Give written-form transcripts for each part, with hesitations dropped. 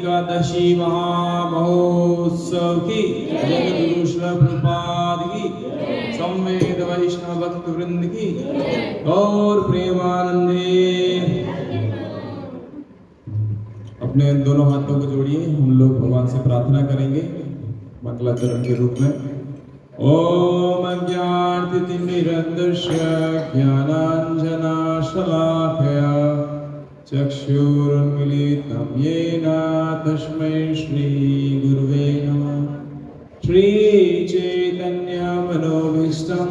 एकादशी महामहोत्सव की, जगद्गुरु श्रील प्रभुपाद की, संवेद वैष्णव भक्त वृंद की और प्रेमानंदे। अपने दोनों हाथों को जोड़िए, हम लोग भगवान से प्रार्थना करेंगे मंगलाचरण के रूप में। ओम अज्ञानतिमिरन्दस्य ज्ञानाञ्जनशलाकया चक्षुरुन्मीलितं येन तस्मै श्रीगुरुवे नमः। श्रीचैतन्यमनोभीष्टं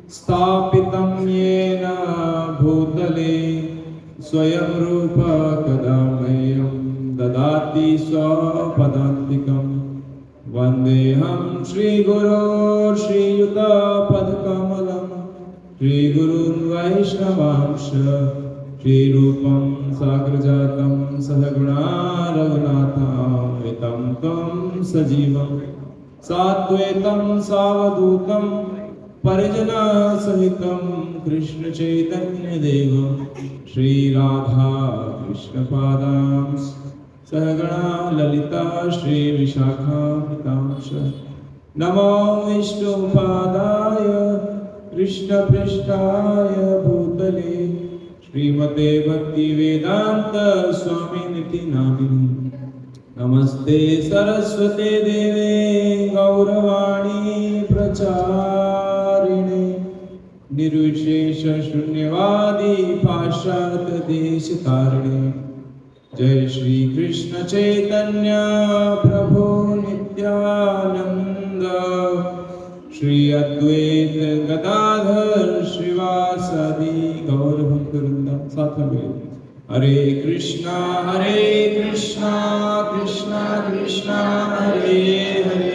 स्थापितं येन भूतले स्वयं रूप कदा मह्यं ददाति स्वपदान्तिकम्। वन्देऽहं श्रीगुरो श्रीयुतपदकमलं श्रीगुरुन् वैष्णवांश श्रीरूपं साग्रजातं सहगुणा रघुनाथान्वितं तं सजीवं साद्वैतं सावधूतं परिजनसहितं कृष्णचैतन्यदेवं श्रीराधा कृष्णपादां सहगणा ललिता श्रीविशाखान्वितांश्च नमो विष्णुपादाय कृष्णपृष्ठाय भूतले श्रीमते भक्तिवेदांत स्वामिनिति नामिने नमस्ते सरस्वते देवे गौरवाणी प्रचारिणे निर्विशेष शून्यवादी पाश्चात्य देशतारिणे जय श्री कृष्ण चैतन्य प्रभु नित्यानंद श्री अद्वैत गदाधर श्रीवासादि गौर भक्तवृंद। साथ में हरे कृष्णा कृष्णा कृष्णा हरे हरे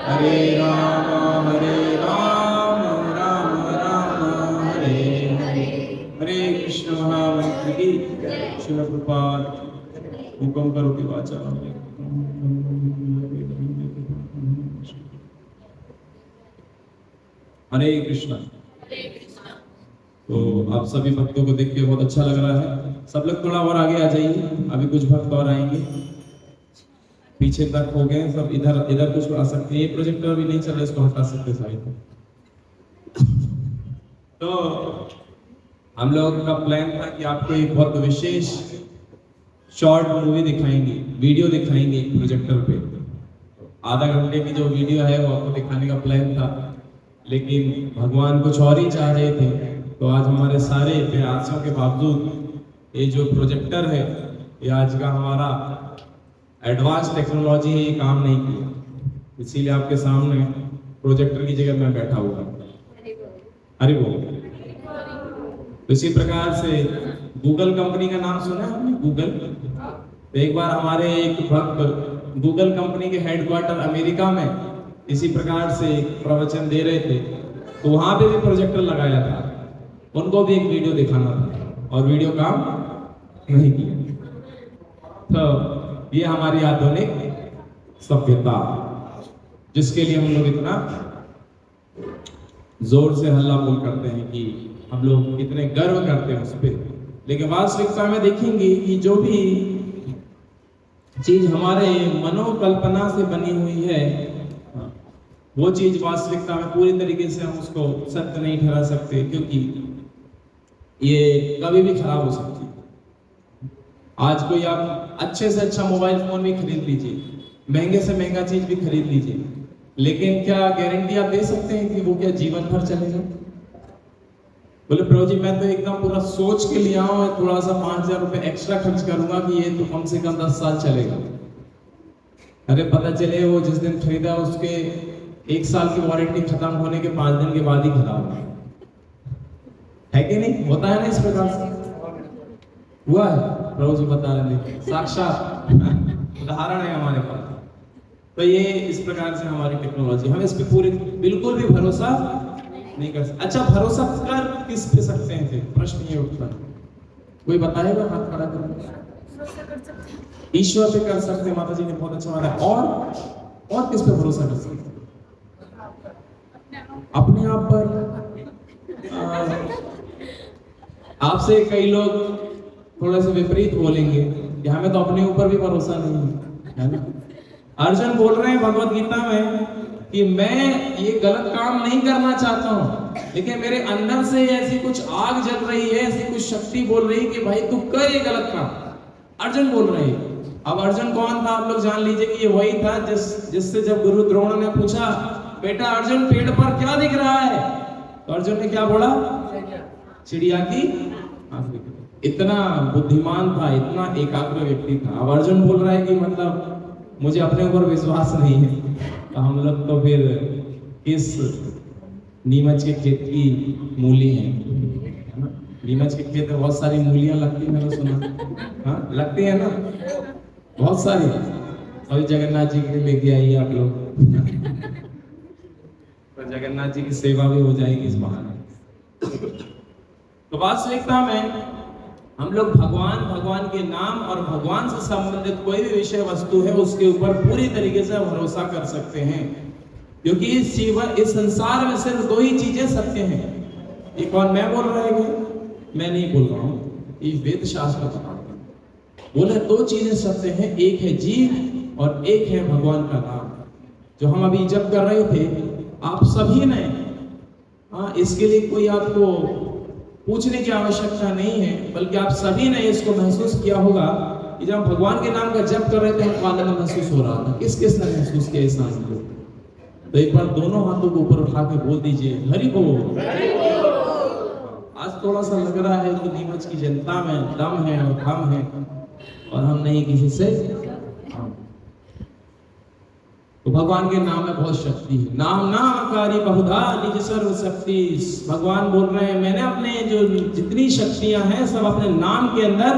हरे राम राम राम हरे हरे। हरे कृष्ण महामंत्र की श्रील प्रभुपाद हुक्म करो कि वाचा हरे कृष्णा। तो आप सभी भक्तों को देख के बहुत अच्छा लग रहा है। सब लोग थोड़ा और आगे आ जाइए, अभी कुछ भक्त और आएंगे। पीछे तक हो गए सब, इधर कुछ आ सकते हैं। ये प्रोजेक्टर अभी नहीं चल रहा, इसको हटा सकते साइड में। तो हम लोग का प्लान था कि आपको एक बहुत विशेष शॉर्ट मूवी दिखाएंगे, वीडियो दिखाएंगे एक प्रोजेक्टर पे। आधा घंटे की जो वीडियो है वो आपको दिखाने का प्लान था, लेकिन भगवान कुछ और ही चाह रहे थे। तो आज हमारे सारे प्रयासों के बावजूद ये जो प्रोजेक्टर है, ये आज का हमारा एडवांस टेक्नोलॉजी है, ये काम नहीं किया। इसीलिए आपके सामने प्रोजेक्टर की जगह मैं बैठा हुआ। हरि बोल। तो इसी प्रकार से गूगल कंपनी का नाम सुना है आपने? गूगल। तो एक बार हमारे एक भक्त गूगल कंपनी के हेडक्वार्टर अमेरिका में इसी प्रकार से एक प्रवचन दे रहे थे, तो वहां पे भी प्रोजेक्टर लगाया था। उनको भी एक वीडियो दिखाना था और वीडियो काम नहीं किया। तो ये हमारी आधुनिक सभ्यता, जिसके लिए हम लोग इतना जोर से हल्ला बोल करते हैं कि हम लोग इतने गर्व करते हैं उस पर। लेकिन वास्तविकता में देखेंगे कि जो भी चीज हमारे मनोकल्पना से बनी हुई है, वो चीज वास्तविकता में पूरी तरीके से हम उसको सत्य नहीं ठहरा सकते, क्योंकि ये कभी भी खराब हो सकती है। आज कोई आप अच्छे से अच्छा मोबाइल फोन भी खरीद लीजिए, महंगे से महंगा चीज भी खरीद लीजिए, लेकिन क्या गारंटी आप दे सकते हैं कि वो क्या जीवन भर चलेगा? बोले प्रभु जी मैं तो एकदम पूरा सोच के लिया हूं, थोड़ा सा 5,000 रुपए एक्स्ट्रा खर्च करूंगा कि ये तो कम से कम 10 साल चलेगा। अरे पता चले वो जिस दिन खरीदा उसके 1 साल की वारंटी खत्म होने के 5 दिन के बाद ही खराब है कि नहीं? होता है ना इस प्रकार से। हुआ है, प्रभु जी बता रहे थे, साक्षात उदाहरण है हमारे पास। तो ये इस प्रकार से हमारी टेक्नोलॉजी, हम इस पे पूरे बिल्कुल भी भरोसा नहीं कर सकते। अच्छा, भरोसा कर किस पे सकते हैं? फिर प्रश्न ये उठता है, कोई बताएगा? हाथ खड़ा करो। ईश्वर पे कर सकते हैं, माता जी ने बहुत अच्छा बताया। और किस पे भरोसा कर सकते हैं? अपने आप पर। आपसे कई लोग थोड़ा सा विपरीत बोलेंगे कि हमें तो अपने ऊपर भी भरोसा नहीं है ना। अर्जुन बोल रहे हैं भगवत गीता में कि मैं ये गलत काम नहीं करना चाहता हूं, लेकिन मेरे अंदर से ऐसी कुछ आग जल रही है, ऐसी कुछ शक्ति बोल रही है कि भाई तू कर ये गलत काम। अर्जुन बोल रहे हैं। अब अर्जुन कौन था आप लोग जान लीजिए कि ये वही था जिससे जब गुरु द्रोण ने पूछा, बेटा अर्जुन पेड़ पर क्या दिख रहा है? तो अर्जुन ने क्या बोला? चिड़िया की आंख दिख रही। इतना बुद्धिमान था, इतना एकाग्र व्यक्ति था। अब अर्जुन बोल रहा है कि मतलब मुझे अपने ऊपर विश्वास नहीं है। तो हम लोग तो फिर किस नीमच के खेत की मूली है ना? नीमच के खेत में बहुत सारी मूलियां लगती है, मैंने सुना। हाँ लगती है ना, बहुत सारी। और जगन्नाथ जी के लिए लेके आइए आप लोग, तो जगन्नाथ जी की सेवा भी हो जाएगी इस बहाने। तो वास्तविकता में हम लोग भगवान, भगवान के नाम और भगवान से संबंधित कोई भी विषय वस्तु है उसके ऊपर पूरी तरीके से भरोसा कर सकते हैं, क्योंकि इस जीवन, इस संसार में सिर्फ दो ही चीजें सत्य हैं। ये कौन मैं बोल रहा है? मैं नहीं बोल रहा हूँ, ये वेद शास्त्र बताता है। बोले दो चीजें सत्य हैं, एक है जीव और एक है भगवान का नाम। जो हम अभी जप कर रहे थे, आप सभी ने, हाँ, इसके लिए कोई आपको पूछने की आवश्यकता नहीं है, बल्कि आप सभी ने इसको महसूस किया होगा कि जब भगवान के नाम का जप कर रहे थे हमको आनंद महसूस हो रहा था। किस किस ने महसूस किया इस आनंद को? तो एक बार दोनों हाथों को ऊपर उठा के बोल दीजिए, हरि बोल। आज थोड़ा सा लग रहा है कि नीमच की जनता में दम है और हम है और हम नहीं किसी से। तो भगवान के नाम में बहुत शक्ति है। नाम नामकारी बहुधा निज सर्व शक्ति। भगवान बोल रहे हैं मैंने अपने जो जितनी शक्तियां हैं सब अपने नाम के अंदर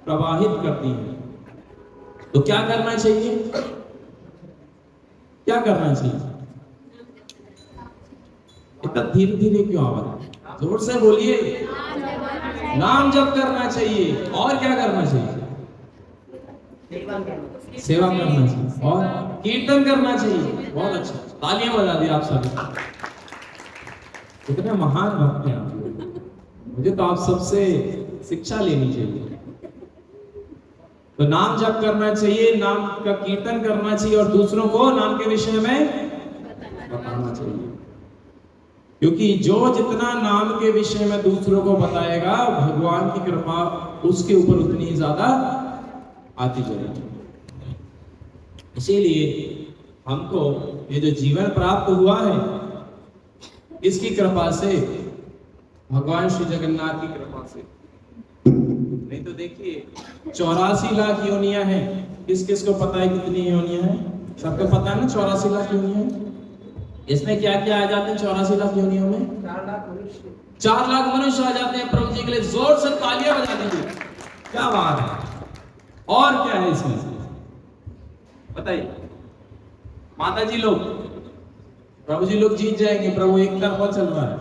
प्रवाहित कर दी हैं। तो क्या करना चाहिए? क्या करना चाहिए? इतना धीरे धीरे क्यों आवाज? जोर से बोलिए। नाम जप करना चाहिए। और क्या करना चाहिए? सेवा करना चाहिए और कीर्तन करना चाहिए। बहुत अच्छा, तालियां बजा दी आप सभी। कितने महान भक्त हैं आप। मुझे तो आप सबसे शिक्षा लेनी चाहिए। तो नाम जप करना चाहिए, नाम का कीर्तन करना चाहिए और दूसरों को नाम के विषय में बताना चाहिए, क्योंकि जो जितना नाम के विषय में दूसरों को बताएगा भगवान की कृपा उसके ऊपर उतनी ज्यादा आती जाएगी। इसीलिए हमको ये जो जीवन प्राप्त हुआ है इसकी कृपा से, भगवान श्री जगन्नाथ की कृपा से। नहीं तो देखिए 84 लाख योनियां हैं। किस किस को पता है कितनी योनियां हैं? सबको पता है ना 84 लाख योनियां हैं। इसमें क्या क्या आ जाते हैं 84 लाख योनियों में? 4 लाख मनुष्य आ जाते हैं। प्रभु जी के लिए जोर से तालियां बजा दीजिए। क्या बात है। और क्या है इसमें बताइए? माता जी लोग, प्रभु जी लोग जीत जाएंगे। प्रभु एक तरफा चल रहा है।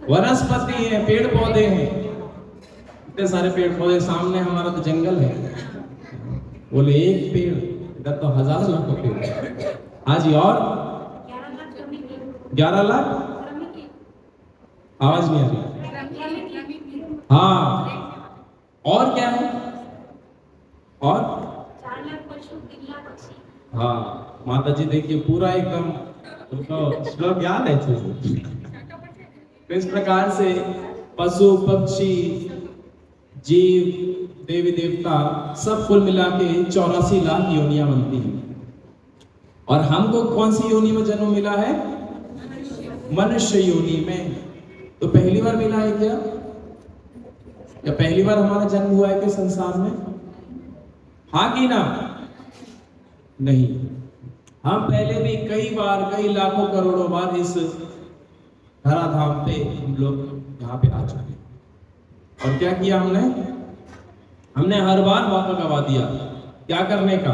वनस्पति है, पेड़ पौधे हैं, इतने सारे पेड़ पौधे। सामने हमारा तो जंगल है। बोले एक पेड़, इधर तो 1000 लाख का पेड़। हाँ जी। और 11 लाख आवाज नहीं आ रही। हाँ, और क्या है? और 4 लाख पशु, 3 लाख पक्षी। हाँ माता जी देखिए पूरा एकदम उनको श्लोक याद है। तो इस प्रकार से पशु पक्षी जीव देवी देवता सब कुल मिला के 84 लाख योनियां बनती हैं। और हमको कौन सी योनि में जन्म मिला है? मनुष्य योनि में। तो पहली बार मिला है क्या? या पहली बार हमारा जन्म हुआ है कि संसार में? हाँ कि ना? नहीं, हम पहले भी कई बार, कई लाखों करोड़ों बार इस धराधाम पे हम लोग यहाँ पे आ चुके हैं। और क्या किया हमने? हमने हर बार मौका गवा दिया। क्या करने का?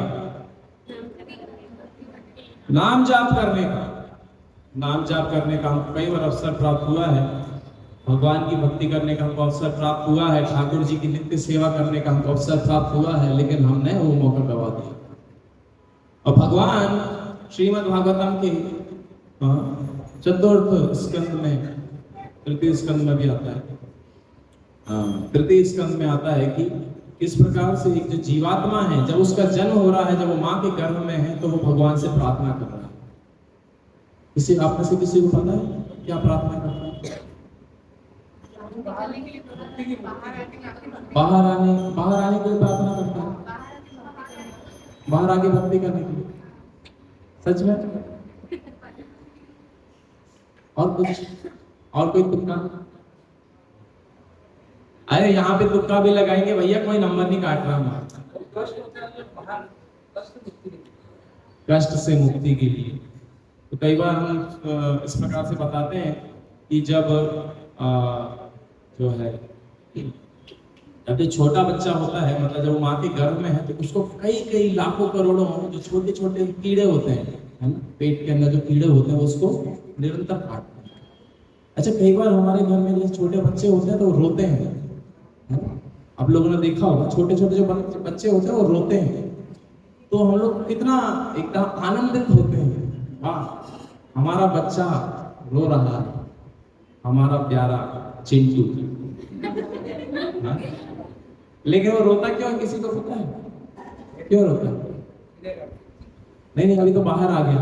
नाम जाप करने का। नाम जाप करने का हमको कई बार अवसर प्राप्त हुआ है। भगवान की भक्ति करने का हमको अवसर प्राप्त हुआ है। ठाकुर जी की नित्य सेवा करने का हमको अवसर प्राप्त हुआ है, लेकिन हमने वो मौका गवा दिया। और भगवान श्रीमद् भागवतम के चतुर्थ स्कंद में, तृतीय स्कंद में भी आता है, तृतीय स्कंद में आता है कि किस प्रकार से एक जो जीवात्मा है जब उसका जन्म हो रहा है, जब वो माँ के गर्भ में है, तो वो भगवान से प्रार्थना कर रहा है। किसी आप में से किसी को पता है क्या प्रार्थना करता है? बाहर आने के लिए प्रार्थना करता है। बाहर आके भक्ति करने के लिए। सच में? और कुछ? और कोई तुक्का? अरे यहाँ पे तुक्का भी लगाएंगे भैया, कोई नंबर नहीं काट रहा हमारा। कष्ट से मुक्ति के लिए। तो कई बार हम इस प्रकार से बताते हैं कि जब जो है, जब ये छोटा बच्चा होता है, मतलब जब वो माँ के गर्भ में है, तो उसको कई कई लाखों करोड़ों जो छोटे छोटे कीड़े होते हैं, है ना, पेट के अंदर जो कीड़े होते हैं वो उसको निरंतर काटते हैं। अच्छा, कई बार हमारे घर में जैसे छोटे बच्चे होते हैं तो वो रोते हैं, है ना? आप लोगों ने देखा होगा, छोटे छोटे जो बच्चे होते हैं वो रोते हैं, तो हम लोग कितना एकदम आनंदित होते हैं, वाह हमारा बच्चा रो रहा है, हमारा प्यारा चिंटू। हाँ? लेकिन वो रोता क्यों है, किसी को पता है क्यों रोता है? नहीं, अभी तो बाहर आ गया,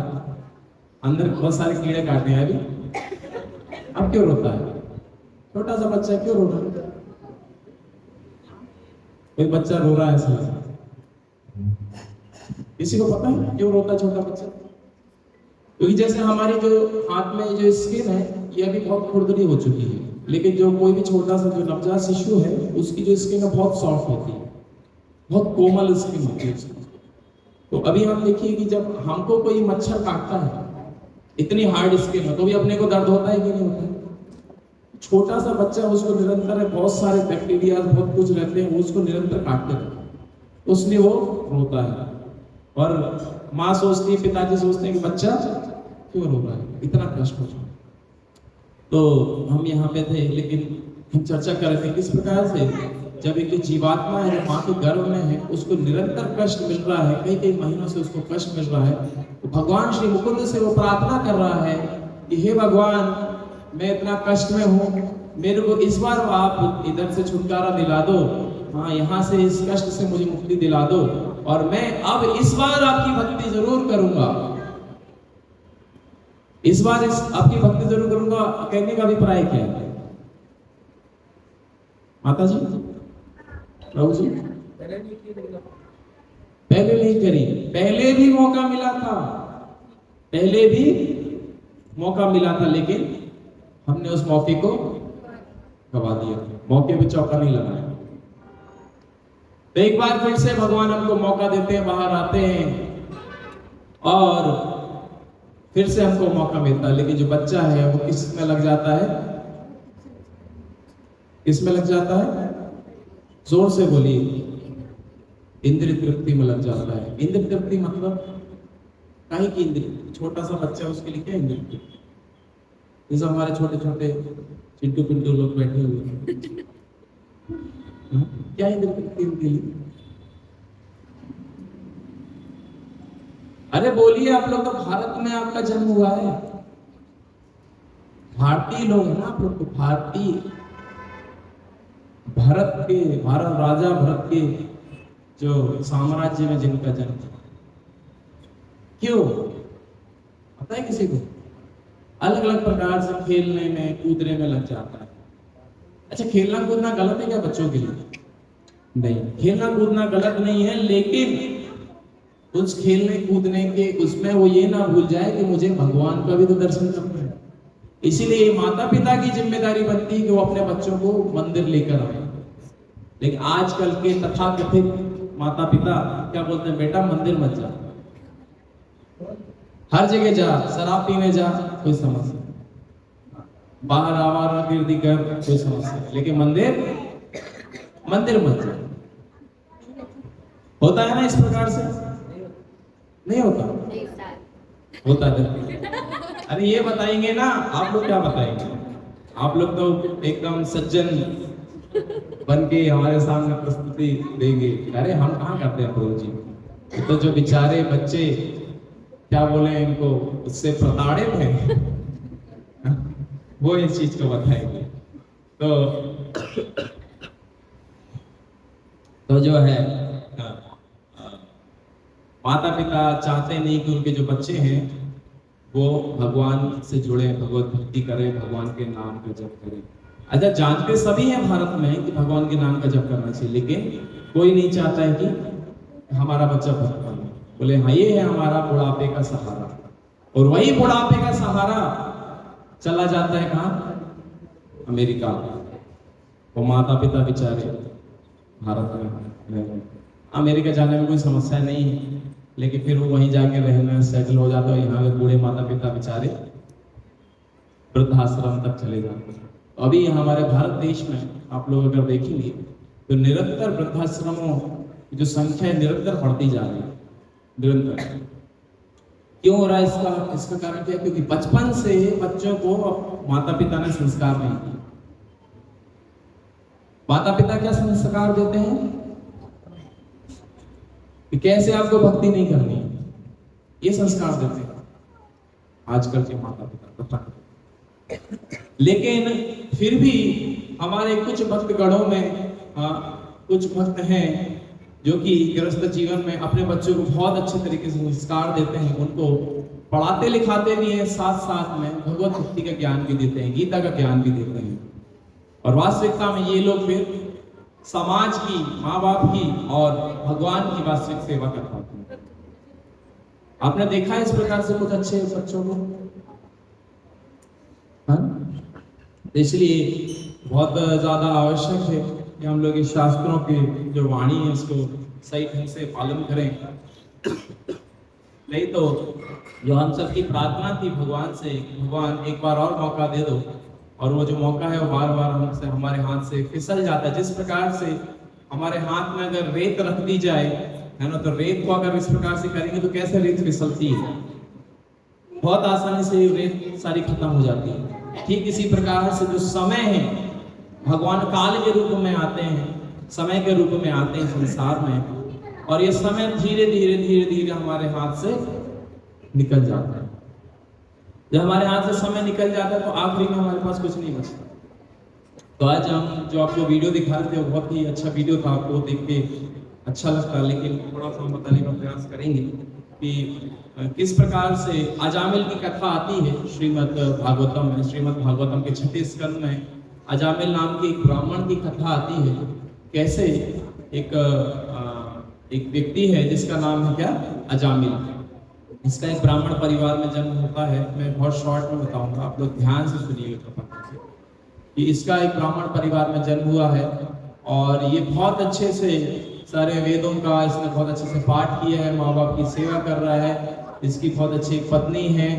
अंदर बहुत सारे कीड़े काटे हैं अभी। अब क्यों रोता है? छोटा सा बच्चा क्यों रो रहा है? कोई बच्चा रो रहा है ऐसा, किसी को पता है क्यों रोता है छोटा बच्चा? क्योंकि जैसे हमारी जो हाथ में जो स्किन है ये अभी बहुत खुरदरी हो चुकी है, लेकिन जो कोई भी छोटा सा जो नवजात शिशु है उसकी जो स्किन है बहुत सॉफ्ट होती है, बहुत कोमल स्किन होती है उसकी। तो अभी हम देखिए कि जब हमको कोई मच्छर काटता है, इतनी हार्ड स्किन है, तो भी अपने को दर्द होता है कि नहीं होता है? छोटा सा बच्चा, उसको निरंतर बहुत सारे बैक्टीरिया बहुत कुछ रहते हैं, वो उसको निरंतर काटते रहते हैं, तो इसलिए वो रोता है। और माँ सोचती है, पिताजी सोचते हैं कि बच्चा क्यों रो रहा है, इतना कष्ट हो रहा है। तो हम यहाँ पे थे, लेकिन हम चर्चा कर रहे थे किस प्रकार से जब एक जीवात्मा है जो माँ के गर्भ में है उसको निरंतर कष्ट मिल रहा है, कई कई महीनों से उसको कष्ट मिल रहा है, तो भगवान श्री मुकुंद से वो प्रार्थना कर रहा है कि हे भगवान, मैं इतना कष्ट में हूँ, मेरे को इस बार आप इधर से छुटकारा दिला दो, हाँ यहाँ से इस कष्ट से मुझे मुक्ति दिला दो, और मैं अब इस बार आपकी भक्ति जरूर करूंगा, इस बार आपकी भक्ति जरूर करूंगा। कहने का अभिप्राय क्या है माता जी, प्रभु जी? पहले नहीं करी, पहले भी मौका मिला था, पहले भी मौका मिला था, लेकिन हमने उस मौके को गवा दिया, मौके पे चौका नहीं लगाया। तो एक बार फिर से भगवान हमको मौका देते हैं, बाहर आते हैं और फिर से हमको मौका मिलता है, लेकिन जो बच्चा है वो किस में लग जाता है, किस में लग जाता है? जोर से बोलिए। इंद्रिय तृप्ति में लग जाता है। इंद्रिय तृप्ति मतलब काहे की इंद्रिय? छोटा सा बच्चा, उसके लिए क्या इंद्रिय तृप्ति? जैसे हमारे छोटे छोटे चिंटू पिंटू लोग बैठे हुए हैं, क्या इंद्रिय तृप्ति उनके लिए? अरे बोलिए, आप लोग तो भारत में आपका जन्म हुआ है, भारतीय लोग हैं ना आप लोग, तो भारतीय, भारत राजा भरत के जो साम्राज्य में जिनका जन्म, क्यों पता है किसी को? अलग अलग प्रकार से खेलने में कूदने में लग जाता है। अच्छा, खेलना कूदना गलत है क्या बच्चों के लिए? नहीं, खेलना कूदना गलत नहीं है, लेकिन उस खेलने कूदने के उसमें वो ये ना भूल जाए कि मुझे भगवान का भी तो दर्शन करना है। इसीलिए माता पिता की जिम्मेदारी बनती है कि वो अपने बच्चों को मंदिर लेकर आए। लेकिन आजकल के तथाकथित माता पिता क्या बोलते हैं, बेटा मंदिर मत जा, हर जगह जा, शराब पीने जा, कोई समस्या, बाहर आवारा गिर्दी कर, कोई समस्या, लेकिन मंदिर मत जा। होता है ना इस प्रकार से? नहीं होता? होता है। अरे ये बताएंगे ना, आप लोग क्या बताएंगे? आप लोग तो एकदम सज्जन बन के हमारे सामने प्रस्तुति देंगे। अरे हम कहाँ करते हैं प्रभु जी, तो जो बेचारे बच्चे क्या बोले इनको, उससे प्रताड़ित हैं वो इस चीज को बताएंगे। तो जो है माता पिता चाहते नहीं कि उनके जो बच्चे हैं वो भगवान से जुड़े, भगवत भक्ति करें, भगवान के नाम का जप करें। अच्छा, जानते सभी हैं भारत में कि भगवान के नाम का जप करना चाहिए, लेकिन कोई नहीं चाहता है कि हमारा बच्चा भक्त बने। बोले हाँ, ये है हमारा बुढ़ापे का सहारा, और वही बुढ़ापे का सहारा चला जाता है कहाँ? अमेरिका। वो माता पिता बेचारे भारत में, अमेरिका जाने में कोई समस्या नहीं है, लेकिन फिर वो वहीं जाके रहना सेटल हो जाता है। यहाँ के बूढ़े माता पिता बेचारे वृद्धाश्रम तक चले जाते हैं। अभी हमारे भारत देश में आप लोग अगर देखेंगे तो निरंतर वृद्धाश्रमों की जो संख्या है निरंतर बढ़ती जा रही है, निरंतर। क्यों हो रहा है इसका कारण क्या है? क्योंकि बचपन से बच्चों को माता पिता ने संस्कार नहीं दिए। माता पिता क्या संस्कार देते हैं कि कैसे आपको भक्ति नहीं करनी है, ये संस्कार देते हैं आजकल के माता पिता। लेकिन फिर भी हमारे कुछ भक्त गणों में कुछ भक्त हैं जो कि गृहस्थ जीवन में अपने बच्चों को बहुत अच्छे तरीके से संस्कार देते हैं, उनको पढ़ाते लिखाते भी हैं, साथ साथ में भगवत भक्ति का ज्ञान भी देते हैं, गीता का ज्ञान भी देते हैं। और वास्तविकता में ये लोग फिर समाज की, माँ बाप की और भगवान की वास्तविक सेवा कर पाते हैं। आपने देखा है इस प्रकार से कुछ अच्छे बच्चों को? इसलिए बहुत ज्यादा आवश्यक है कि हम लोग इस शास्त्रों की जो वाणी है इसको सही ढंग से पालन करें। नहीं तो जो हम सबकी प्रार्थना थी भगवान से, भगवान एक बार और मौका दे दो, और वो जो मौका है वो बार बार हमसे, हमारे हाथ से फिसल जाता है। जिस प्रकार से हमारे हाथ में अगर रेत रख दी जाए, है ना, तो रेत को अगर इस प्रकार से करेंगे तो कैसे रेत फिसलती है, बहुत आसानी से रेत सारी खत्म हो जाती है। ठीक इसी प्रकार से जो समय है, भगवान काल के रूप में आते हैं, समय के रूप में आते हैं संसार में, और ये समय धीरे धीरे धीरे धीरे हमारे हाथ से निकल जाता है। जब हमारे हाथ से समय निकल जाता है तो आखिरी में हमारे पास कुछ नहीं बचता। तो आज हम जो आपको वीडियो दिखा रहे थे वो बहुत ही अच्छा वीडियो था, आपको देख के अच्छा लगता, लेकिन थोड़ा सा हम बताने का प्रयास करेंगे कि किस प्रकार से अजामिल की कथा आती है श्रीमद् भागवतम में। श्रीमद् भागवतम के 6 स्कंद में अजामिल नाम के एक ब्राह्मण की कथा आती है। कैसे एक व्यक्ति है जिसका नाम है क्या, अजामिल। इसका एक ब्राह्मण परिवार में जन्म होता है। मैं बहुत शॉर्ट में बताऊंगा, आप लोग ध्यान से सुनिएगा कथा कि इसका एक ब्राह्मण परिवार में जन्म हुआ है, और ये बहुत अच्छे से सारे वेदों का इसने बहुत अच्छे से पाठ किया है, माँ बाप की सेवा कर रहा है, इसकी बहुत अच्छी पत्नी है,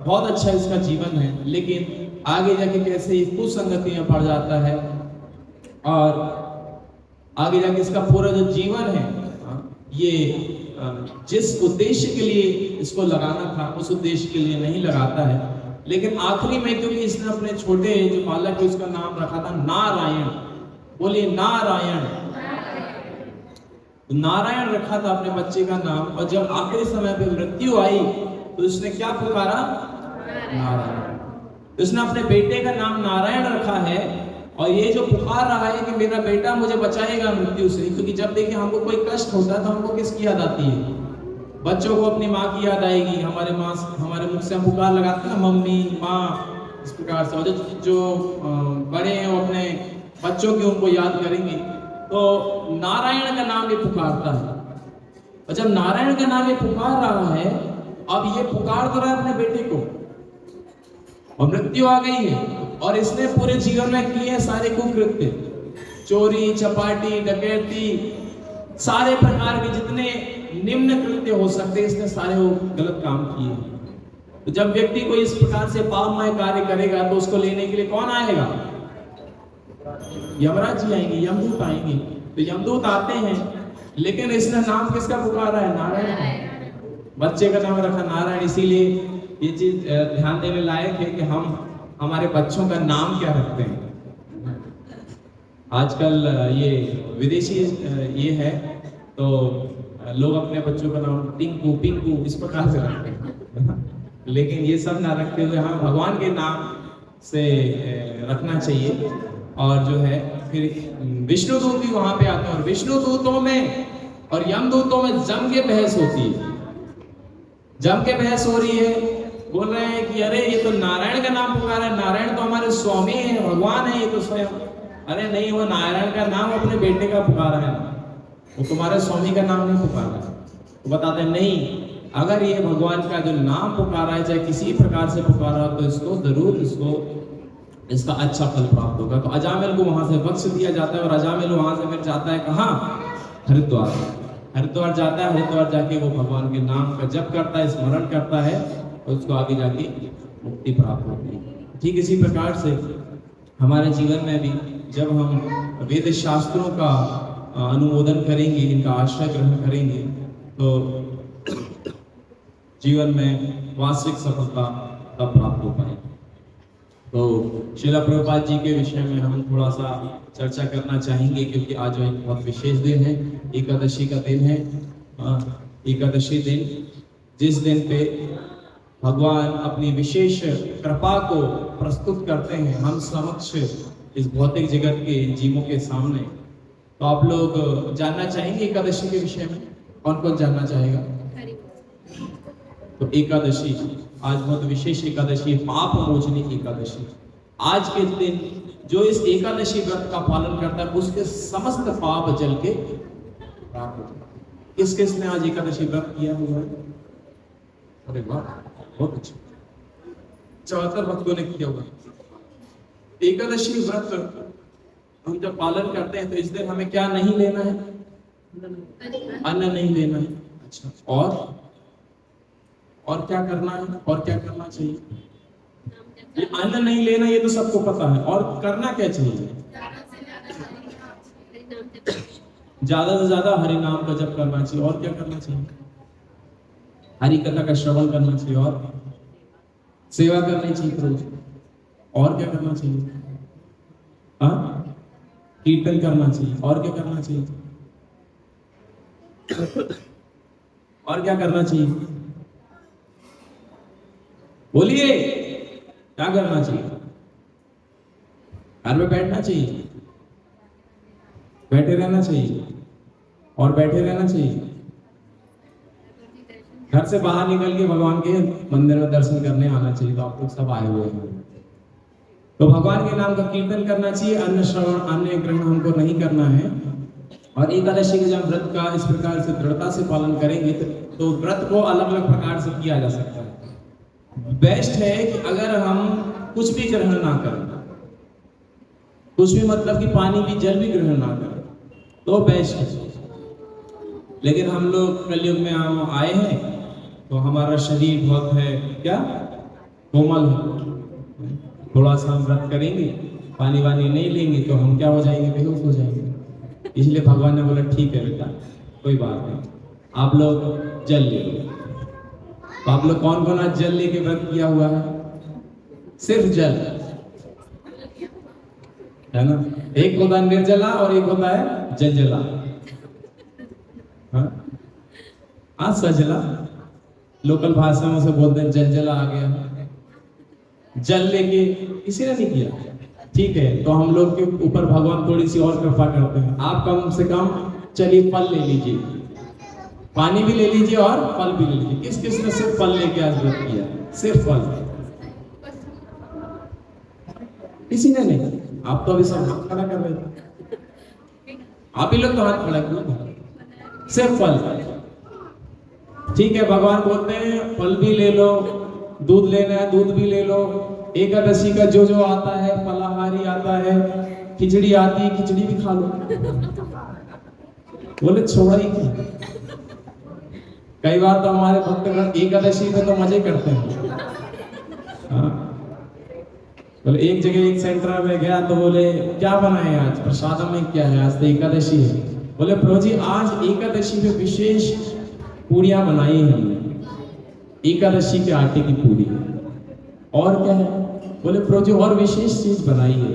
बहुत अच्छा इसका जीवन है। लेकिन आगे जाके कैसे ये कुसंगति में पड़ जाता है, और आगे जाके इसका पूरा जो जीवन है ये जिस उद्देश्य के लिए इसको लगाना था उस उद्देश्य के लिए नहीं लगाता है। लेकिन आखिरी में क्योंकि इसने अपने छोटे जो बालक है उसका नाम रखा था नारायण, बोलिए नारायण, नारायण रखा था अपने बच्चे का नाम। और जब आखिरी समय पे मृत्यु आई तो इसने क्या पुकारा, नारायण। तो इसने अपने बेटे का नाम नारायण रखा है, और ये जो पुकार रहा है कि मेरा बेटा मुझे बचाएगा मृत्यु से। क्योंकि जब देखिए हमको कोई कष्ट होता है तो हमको किसकी याद आती है, बच्चों को अपनी माँ की याद आएगी। हमारे मुख से हम पुकार लगाते हैं ना, मम्मी, माँ, इस प्रकार से। और जो बड़े हैं वो अपने बच्चों की उनको याद करेंगे। तो नारायण का नाम ये पुकारता है, और जब नारायण का नाम ये पुकार रहा है, अब ये पुकार तो रहा है अपने बेटे को, और मृत्यु आ गई है, और इसने पूरे जीवन में किए सारे कुकृत्य, चोरी, चपाटी, डकैती, सारे प्रकार के जितने निम्न कृत्य हो सकते इसने सारे वो गलत काम किए। तो जब व्यक्ति को इस प्रकार से पापमय कार्य करेगा तो उसको लेने के लिए कौन आएगा, यमराज जी आएंगे, यमदूत आएंगे। तो यमदूत आते हैं, लेकिन इसने नाम किसका पुकारा है, नारायण। बच्चे का नाम रखा नारायण। इसीलिए ये चीज ध्यान देने लायक है कि हम हमारे बच्चों का नाम क्या रखते हैं। आजकल ये विदेशी ये है, तो लोग अपने बच्चों का नाम टिंकू, पिंकू इस प्रकार से रखते हैं। लेकिन ये सब ना रखते हुए हमें भगवान के नाम से रखना चाहिए। और जो है फिर विष्णु दूत भी वहां पे आते हैं, और विष्णु दूतों में और यमदूतों में जम के बहस होती है। जम के बहस हो रही है, बोल रहे हैं कि अरे ये तो नारायण का नाम पुकारा है, नारायण तो हमारे स्वामी है, भगवान है ये तो स्वयं। अरे नहीं, वो नारायण का नाम अपने बेटे का पुकारा है, वो तुम्हारे स्वामी का नाम नहीं पुकारा है। वो बताते हैं नहीं, अगर ये भगवान का जो नाम पुकारा है, चाहे किसी प्रकार से पुकारा, तो इसको जरूर इसका अच्छा फल प्राप्त होगा। तो अजामिल को वहां से बख्श दिया जाता है, और अजामिल वहां से फिर जाता है कहाँ, हरिद्वार। हरिद्वार जाता है, हरिद्वार जाके वो भगवान के नाम का जप करता है, स्मरण करता है, और उसको आगे जाके मुक्ति प्राप्त होती है। ठीक इसी प्रकार से हमारे जीवन में भी जब हम वेद शास्त्रों का अनुमोदन करेंगे, इनका आश्रय ग्रहण करेंगे, तो जीवन में वास्तविक सफलता तब प्राप्त हो पाएगी। तो श्रीला प्रभुपाद जी के विषय में हम थोड़ा सा चर्चा करना चाहेंगे, क्योंकि आज एक बहुत विशेष दिन है, एकादशी का दिन है। एकादशी दिन, जिस दिन पे भगवान अपनी विशेष कृपा को प्रस्तुत करते हैं हम समक्ष इस भौतिक जगत के जीवों के सामने। तो आप लोग जानना चाहेंगे एकादशी के विषय में? कौन कौन जानना चाहेगा? तो एकादशी आज बहुत विशेष एकादशी, पाप मोचनी एकादशी। आज के दिन जो इस एकादशी व्रत का पालन करता है उसके समस्त पाप जल के प्राप्त होते हैं। किस किस ने आज एकादशी व्रत किया हुआ है? अरे वाह, बहुत अच्छा, 74 भक्तों ने किया हुआ। एकादशी व्रत हम जब पालन करते हैं तो इस दिन हमें क्या नहीं लेना है? अन्न नहीं लेना है। अच्छा, और क्या करना है? और क्या करना चाहिए? ये अन्न नहीं लेना ये तो सबको पता है, और करना क्या चाहिए? ज्यादा से ज्यादा हरि नाम का जप करना चाहिए। और क्या करना चाहिए? हरि कथा का श्रवण करना चाहिए, और सेवा करनी चाहिए रोज। और क्या करना चाहिए? कीर्तन करना चाहिए। और क्या करना चाहिए? और क्या करना चाहिए? बोलिए, क्या करना चाहिए? घर में बैठना चाहिए, बैठे रहना चाहिए, और बैठे रहना चाहिए। घर से बाहर निकल के भगवान के मंदिर में दर्शन करने आना चाहिए। तो आप लोग सब आए हुए हैं, तो भगवान के नाम का कीर्तन करना चाहिए। अन्न श्रवण, अन्न ग्रहण हमको नहीं करना है। और एकादशी के जब व्रत का इस प्रकार से दृढ़ता से पालन करेंगे तो व्रत को अलग अलग प्रकार से किया जा सकता है। बेस्ट है कि अगर हम कुछ भी ग्रहण ना करें, कुछ भी मतलब कि पानी भी जल भी ग्रहण ना करें तो बेस्ट है। लेकिन हम लोग कलयुग में आए हैं तो हमारा शरीर बहुत है क्या कोमल है, थोड़ा सा हम व्रत करेंगे, पानी वानी नहीं लेंगे तो हम क्या हो जाएंगे? बेहोश हो जाएंगे। इसलिए भगवान ने बोला ठीक है बेटा, कोई बात नहीं, आप लोग जल ले लो। तो आप लोग कौन कौन आज जल लेके व्रत किया हुआ है? सिर्फ जल है ना। एक होता है निर्जला और एक होता है जलजला। हाँ, सजला लोकल भाषा में से बोलते हैं, जलजला आ गया। जल लेके किसी ने नहीं किया, ठीक है। तो हम लोग के ऊपर भगवान थोड़ी सी और कृपा करते हैं। आप कम से कम चलिए फल ले लीजिए, पानी भी ले लीजिए और फल भी ले लीजिए। किस किस ने सिर्फ फल लेके आज व्रत किया? सिर्फ फल, किसी ने नहीं। आप तो अभी सब हाथ खड़ा कर रहे थे, आप ही लोग तो हाथ खड़ा किए। सिर्फ फल, ठीक है। भगवान बोलते हैं फल भी ले लो, दूध लेना है दूध भी ले लो। एकादशी का जो जो आता है, फलाहारी आता है, खिचड़ी आती है, खिचड़ी भी खा लो। बोले छोड़ा ही क्या? कई बार तो हमारे भक्तगण एकादशी में तो मजे करते हैं। बोले एक जगह एक सेंटर में गया तो बोले क्या बनाए आज प्रसाद में? क्या है? आज तो एकादशी है। बोले प्रभु जी आज एकादशी में विशेष पूड़ियां बनाई हैं हमने, एकादशी के आटे की पूड़ी। और क्या है? बोले प्रभु जी और विशेष चीज बनाई है,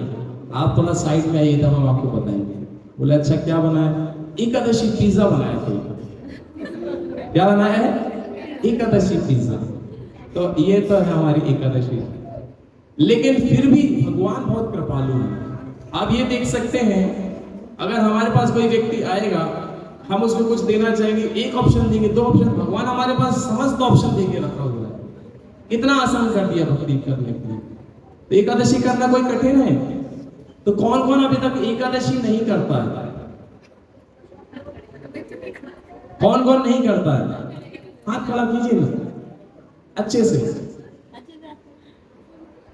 आप थोड़ा साइड में आइए तब हम आपको बताएंगे। बोले अच्छा क्या बनाया? एकादशी पिज्जा बनाया था। क्या बनाया है? एकादशी पिज्जा। तो ये तो है हमारी एकादशी। लेकिन फिर भी भगवान बहुत कृपालु है। आप ये देख सकते हैं, अगर हमारे पास कोई व्यक्ति आएगा, हम उसको कुछ देना चाहेंगे, एक ऑप्शन देंगे, दो ऑप्शन, भगवान हमारे पास समस्त ऑप्शन देके रखा हुआ है। कितना आसान कर दिया भक्ति करने के लिए। तो एकादशी करना कोई कठिन है? तो कौन कौन अभी तक एकादशी नहीं करता है? कौन कौन नहीं करता है? हाथ खड़ा कीजिए ना अच्छे से।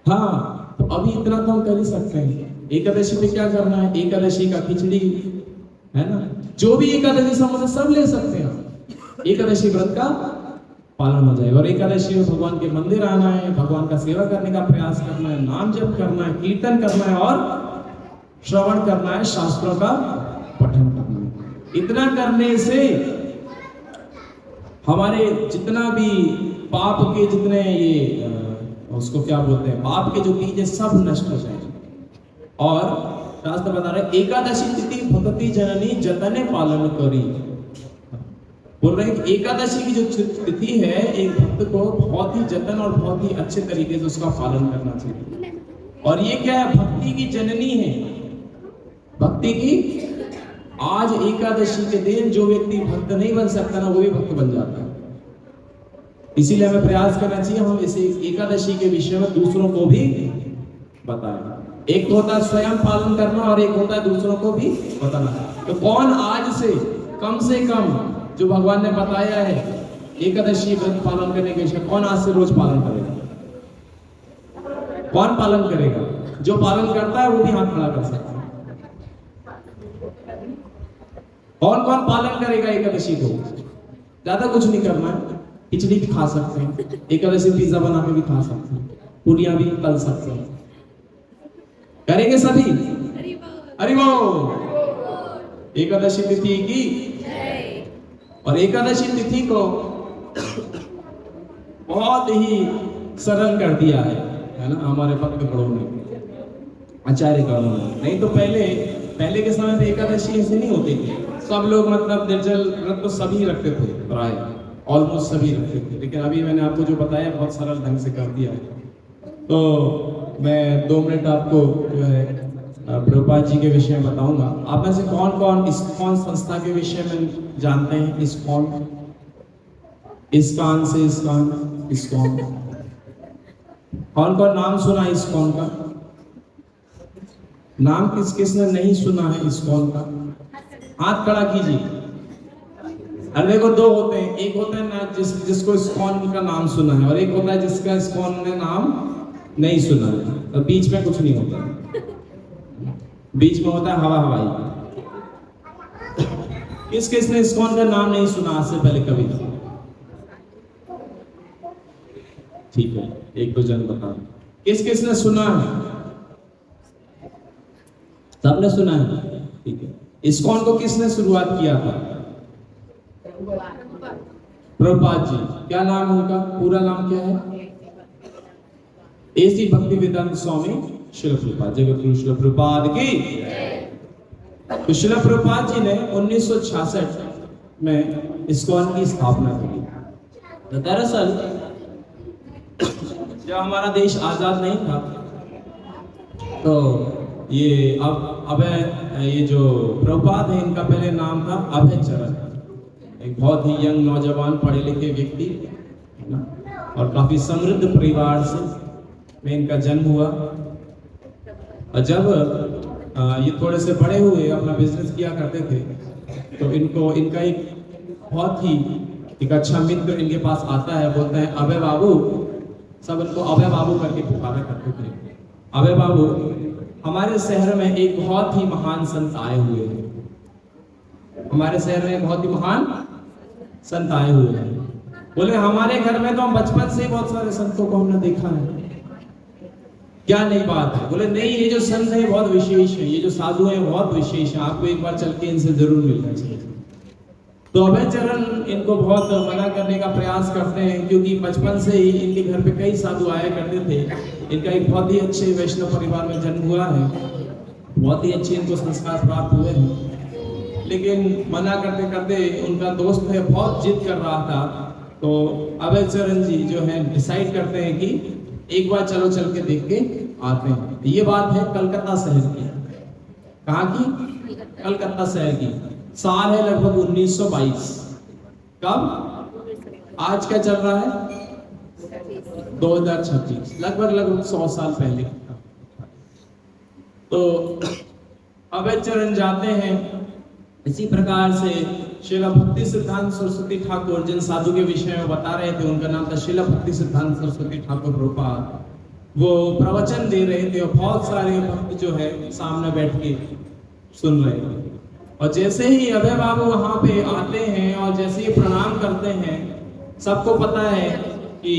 हाँ, तो अभी इतना तो हम कर ही सकते हैं। एकादशी पे क्या करना है? एकादशी का खिचड़ी है ना, जो भी एकादशी संबंध सब ले सकते हैं। एकादशी व्रत का पालन हो जाएगा। और एकादशी में भगवान के मंदिर आना है, भगवान का सेवा करने का प्रयास करना है, नाम जप करना है, कीर्तन करना है और श्रवण करना है, शास्त्रों का पठन करना है। इतना करने से हमारे जितना भी पाप के जितने ये उसको क्या बोलते हैं, पाप के जो बीज है सब नष्ट हो जाएंगे। और शास्त्र बता रहा है एकादशी तिथि भक्ति जननी जतने पालन करी। बोल रहे हैं कि एकादशी की जो तिथि है एक भक्त को बहुत ही जतन और बहुत ही अच्छे तरीके से उसका पालन करना चाहिए। और ये क्या है, भक्ति की जननी है, भक्ति की। आज एकादशी के दिन जो व्यक्ति भक्त नहीं बन सकता ना, वो भी भक्त बन जाता है। इसीलिए हमें प्रयास करना चाहिए हम इसे एकादशी के विषय में दूसरों को भी बताएं। एक होता है स्वयं पालन करना और एक होता है दूसरों को भी बताना। तो कौन आज से कम जो भगवान ने बताया है एकादशी व्रत पालन करने के विषय, कौन आज से रोज पालन करेगा? कौन पालन करेगा? जो पालन करता है वो भी हाथ खड़ा कर सकता है। कौन कौन पालन करेगा एकादशी को? ज्यादा कुछ नहीं करना है, खिचड़ी भी खा सकते हैं, एकादशी पिज्जा बना के भी खा सकते हैं, पूरियां भी तल सकते हैं। करेंगे सभी? हरि बोल। एकादशी तिथि की। और एकादशी तिथि को बहुत ही सरल कर दिया है ना हमारे भक्त गणों ने, आचार्य गणों ने। नहीं तो पहले के समय में एकादशी ऐसे नहीं होती थी। सब लोग मतलब निर्जल व्रत तो सभी रखते थे, प्राय ऑलमोस्ट सभी रखते थे। लेकिन अभी मैंने आपको जो बताया बहुत सरल ढंग से कर दिया है। तो मैं 2 मिनट आपको जो है प्रभुपाद जी के विषय में बताऊंगा। आप में से कौन कौन इस्कॉन संस्था के विषय में जानते हैं? इस्कॉन से इस्कॉन कौन कौन नाम सुना इस्कॉन का? नाम किसने नहीं सुना है इस्कॉन का? हाथ खड़ा कीजिए। अरे देखो, 2 होते हैं, एक होता है ना जिसको इस्कॉन का नाम सुना है, और एक होता है जिसका इस्कॉन ने नाम नहीं सुना है। और बीच में कुछ नहीं होता, बीच में होता है हवा हवाई। किसने इस्कॉन का नाम नहीं सुना आज से पहले कभी? ठीक है, 1-2 जन बता। किसने सुना है? सबने सुना है, ठीक है। इस्कॉन को किसने शुरुआत किया था? प्रभुपाद जी। क्या नाम है उनका? पूरा नाम क्या है? एसी भक्ति वेदांत स्वामी श्रील प्रभुपाद। जगत गुरु श्रील प्रभुपाद की। तो श्रील प्रभुपाद जी ने 1966 में इस्कॉन की स्थापना की। तो दरअसल जब हमारा देश आजाद नहीं था तो ये जो प्रभुपाद है इनका पहले नाम था अभय चरण। एक बहुत ही यंग नौजवान पढ़े लिखे व्यक्ति है ना, और काफी समृद्ध परिवार से में इनका जन्म हुआ। और जब ये थोड़े से बड़े हुए, अपना बिजनेस किया करते थे, तो इनका एक अच्छा मित्र इनके पास आता है, बोलता है अभय बाबू। सब इनको अभय बाबू करके पुकारा करते थे। अभय बाबू, हमारे शहर में एक बहुत ही महान संत आए हुए हैं। हमारे शहर में बहुत ही महान संत आए हुए हैं। बोले हमारे घर में तो हम बचपन से बहुत सारे संतों को हमने देखा है, क्या नई बात है? बोले नहीं, ये जो संत है बहुत विशेष है, ये जो साधु है बहुत विशेष है, आपको एक बार चल के इनसे जरूर मिलना चाहिए। तो अभय चरण इनको बहुत मना करने का प्रयास करते हैं, क्योंकि बचपन से ही इनके घर पे कई साधु आया करते थे। इनका एक बहुत ही अच्छे वैष्णव परिवार में जन्म हुआ है, बहुत ही अच्छे इनको संस्कार प्राप्त हुए हैं। लेकिन मना करते करते उनका दोस्त है बहुत जिद कर रहा था, तो अभय चरण जी जो है डिसाइड करते हैं कि एक बार चल के देख के आते हैं। ये बात है कलकत्ता शहर की। कहाँ की? कलकत्ता शहर की। साल है लगभग 1922। कब? आज क्या चल रहा है? 2026, लगभग 100 साल पहले। तो अभय चरण जाते हैं। इसी प्रकार से श्रील भक्ति सिद्धांत सरस्वती ठाकुर, जिन साधु के विषय में बता रहे थे, उनका नाम था श्रील भक्ति सिद्धांत सरस्वती ठाकुर प्रभुपाद। वो प्रवचन दे रहे थे और बहुत सारे भक्त जो है सामने बैठ के सुन रहे थे। और जैसे ही अभय बाबू वहां पे आते हैं और जैसे ही प्रणाम करते हैं, सबको पता है कि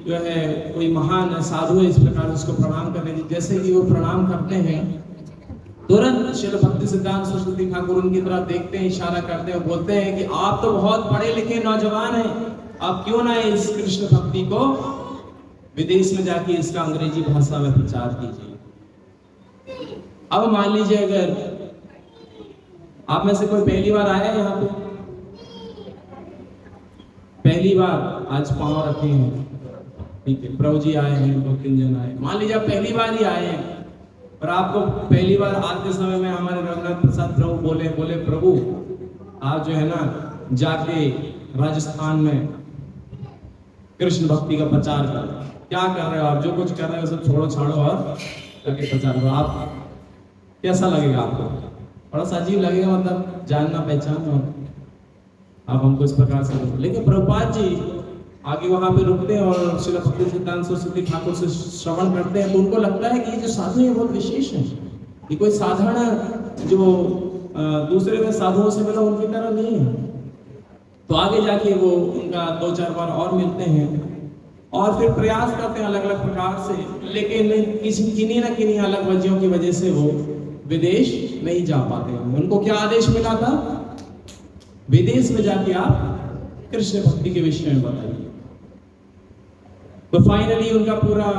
जो है कोई महान साधु है, इस प्रकार उसको प्रणाम करने की। जैसे ही वो प्रणाम करते हैं, तुरंत श्रील भक्ति सिद्धांत सरस्वती ठाकुर उनकी तरफ देखते हैं, इशारा करते हैं, बोलते हैं कि आप तो बहुत पढ़े लिखे नौजवान हैं, आप क्यों ना इस कृष्ण भक्ति को विदेश में जाके इसका अंग्रेजी भाषा में प्रचार कीजिए। अब मान लीजिए अगर आप में से कोई पहली बार आया है यहाँ पे, पहली बार आज पांव रखे हैं, ठीक है, प्रभु जी आए हैं, 2-3 जन आए, मान लीजिए आप पहली बार ही आए हैं और आपको पहली बार आते समय में हमारे रघुनाथ प्रसाद प्रभु बोले प्रभु आप जो है ना जाके राजस्थान में कृष्ण भक्ति का प्रचार कर। क्या कर रहे हो आप, जो कुछ कर रहे हो सब छोड़ो छाड़ो और जाके प्रचार करो। आप कैसा लगेगा आपको? थोड़ा सा अजीब लगेगा, मतलब जानना पहचानना आप हमको इस प्रकार से। लेकिन प्रभुपाद जी आगे वहां पे रुकते हैं और श्री भक्ति सिद्धांत सरस्वती ठाकुर से श्रवण करते हैं, तो उनको लगता है कि ये जो साधु है बहुत विशेष है, ये कोई साधारण जो दूसरे में साधुओं से मिला उनकी तरह नहीं है। तो आगे जाके वो उनका 2-4 बार और मिलते हैं और फिर प्रयास करते हैं अलग अलग प्रकार से, लेकिन किन्हीं ना किन्हीं अलग वजहों की वजह से वो विदेश नहीं जा पाते हैं। उनको क्या आदेश मिला था? विदेश में जाके आप कृष्ण भक्ति के विषय में बताइए। तो फाइनली उनका पूरा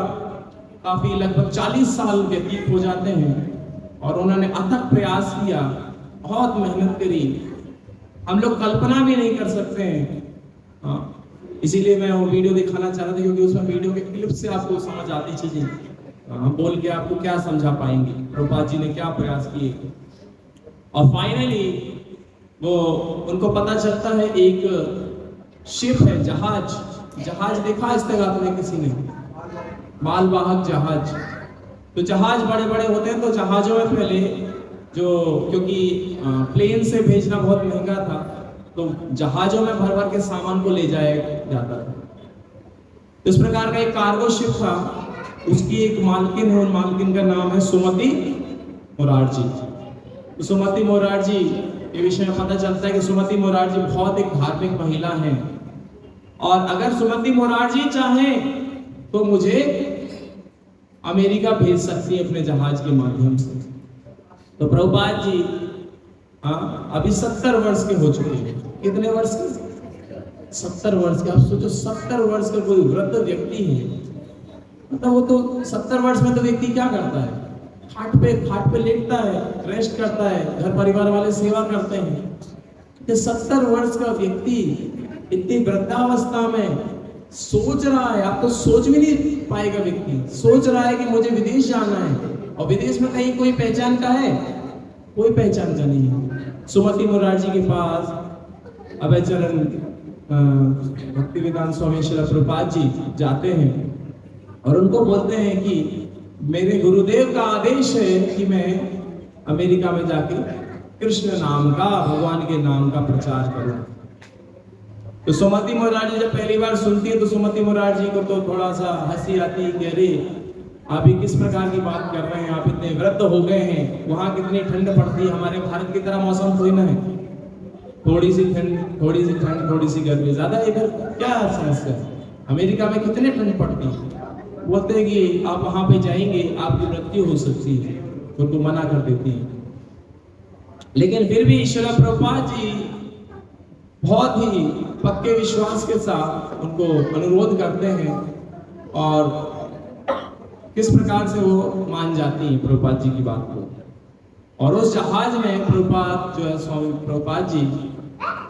काफी लगभग 40 साल व्यतीत हो जाते हैं और उन्होंने अथक प्रयास किया, बहुत मेहनत करी, हम लोग कल्पना भी नहीं कर सकते हैं। हाँ, इसीलिए मैं वो वीडियो दिखाना चाह रहा था क्योंकि उसमें वीडियो के क्लिप से आपको समझ आती चीजें, हम बोल के आपको क्या समझा पाएंगे प्रभुपाद जी ने क्या प्रयास किए। और फाइनली वो उनको पता चलता है एक शिप है, जहाज देखा इस तक आपने किसी ने? मालवाहक जहाज। तो जहाज बड़े बड़े होते हैं, तो जहाजों में पहले जो, क्योंकि प्लेन से भेजना बहुत महंगा था, तो जहाजों में भर भर के सामान को ले जाया जाता था। इस प्रकार का एक कार्गो शिप था, उसकी एक मालकिन है, उन मालकिन का नाम है सुमति मोरारजी। तो सुमति मोरारजी के विषय में पता चलता है कि सुमति मोरारजी बहुत एक धार्मिक महिला है और अगर सुमति मोरारजी चाहें तो मुझे अमेरिका भेज सकती है अपने जहाज के माध्यम से। तो प्रभुपाद जी अभी 70 वर्ष के हो चुके हैं। कितने वर्ष के? 70 वर्ष के। आप सोचो 70 वर्ष का कोई वृद्ध व्यक्ति है, मतलब वो तो 70 वर्ष में तो व्यक्ति क्या करता है? खाट पे लेटता है, रेस्ट करता है, घर परिवार वाले सेवा करते हैं। ये 70 वर्ष का व्यक्ति इतनी वृद्धावस्था में सोच रहा है, आप तो सोच भी नहीं पाएगा व्यक्ति, सोच रहा है कि मुझे विदेश जाना है और विदेश में कहीं कोई पहचान का है? कोई पहचान का नहीं है। सुमति मोरारजी के पास अभय चरण भक्तिवेदांत स्वामी श्री प्रभुपाद जी जाते हैं और उनको बोलते हैं कि मेरे गुरुदेव का आदेश है कि मैं अमेरिका में जाके कृष्ण नाम का, भगवान के नाम का प्रचार करूं। तो सुमति मोरारजी जब पहली बार सुनती है तो सुमति मोरारजी को तो थोड़ा सा हंसी आती है कि अरे आप किस प्रकार की बात कर रहे हैं, आप इतने वृद्ध हो गए हैं, वहां कितनी ठंड पड़ती है, हमारे भारत की तरह मौसम थोड़ी ना है, थोड़ी सी ठंड, थोड़ी सी गर्मी, ज्यादा इधर क्या समस्या है? अमेरिका में कितने ठंड पड़ती है? बोलते हैं कि आप वहां पे जाएंगे आपकी मृत्यु हो सकती है, तो उनको मना कर देती है। लेकिन फिर भी श्रील प्रभुपाद जी बहुत ही पक्के विश्वास के साथ उनको अनुरोध करते हैं और किस प्रकार से वो मान जाती हैं प्रभुपाद जी की बात को। और उस जहाज में प्रभुपाद जो है स्वामी प्रभुपाद जी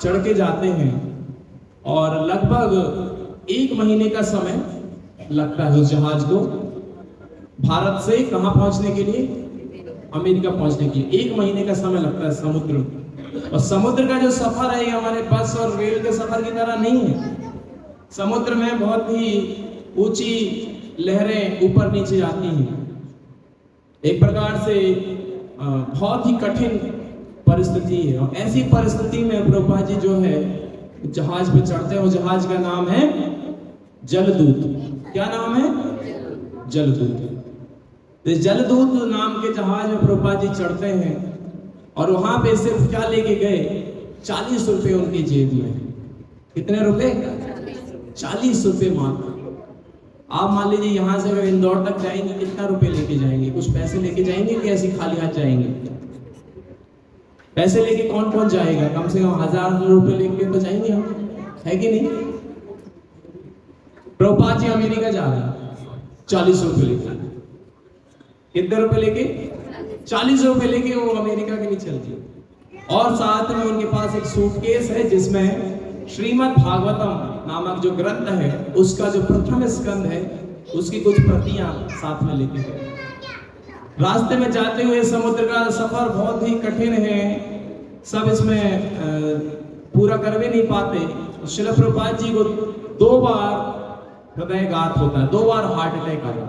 चढ़ के जाते हैं और लगभग 1 महीने का समय लगता है उस जहाज को भारत से कहां पहुंचने के लिए? अमेरिका पहुंचने के लिए 1 महीने का समय लगता है समुद्र। और समुद्र का जो सफर है हमारे बस और रेल के सफर की तरह नहीं है। समुद्र में बहुत ही ऊंची लहरें ऊपर नीचे आती हैं, एक प्रकार से बहुत ही कठिन परिस्थिति है। और ऐसी परिस्थिति में प्रभुपाद जी जो है जहाज पे चढ़ते हैं, वो जहाज का नाम है जलदूत। क्या नाम है? जलदूत। इस जलदूत नाम के जहाज में प्रभुपाद जी चढ़ते हैं और वहां पे सिर्फ क्या लेके गए? 40 रुपए उनकी जेब में। कितने रुपए? 40 रुपए मात्र। आप मान लीजिए यहाँ से अगर इंदौर तक जाएंगे कितना रुपए लेके जाएंगे? कुछ पैसे लेके जाएंगे कि ऐसे खाली हाथ जाएंगे? पैसे लेके कौन कौन जाएगा? कम से कम 1000 रुपए लेके तो जाएंगे हम, है कि नहीं? प्रभुपाद जी अमेरिका जा रहे हैं 40 रुपए लेके। कितने रुपए लेके? 40 रुपए लेके वो अमेरिका के लिए चल दिए। और साथ में उनके पास एक सूटकेस है जिसमें श्रीमद् भागवतम नामक जो ग्रंथ है उसका जो प्रथम स्कंद है उसकी कुछ प्रतियां साथ में लेके गए। रास्ते में जाते हुए समुद्र का सफर बहुत ही कठिन है, सब इसमें पूरा कर भी नहीं पाते। श्रील प्रभुपाद जी को 2 बार हृदयघात होता है, 2 बार हार्ट अटैक आया।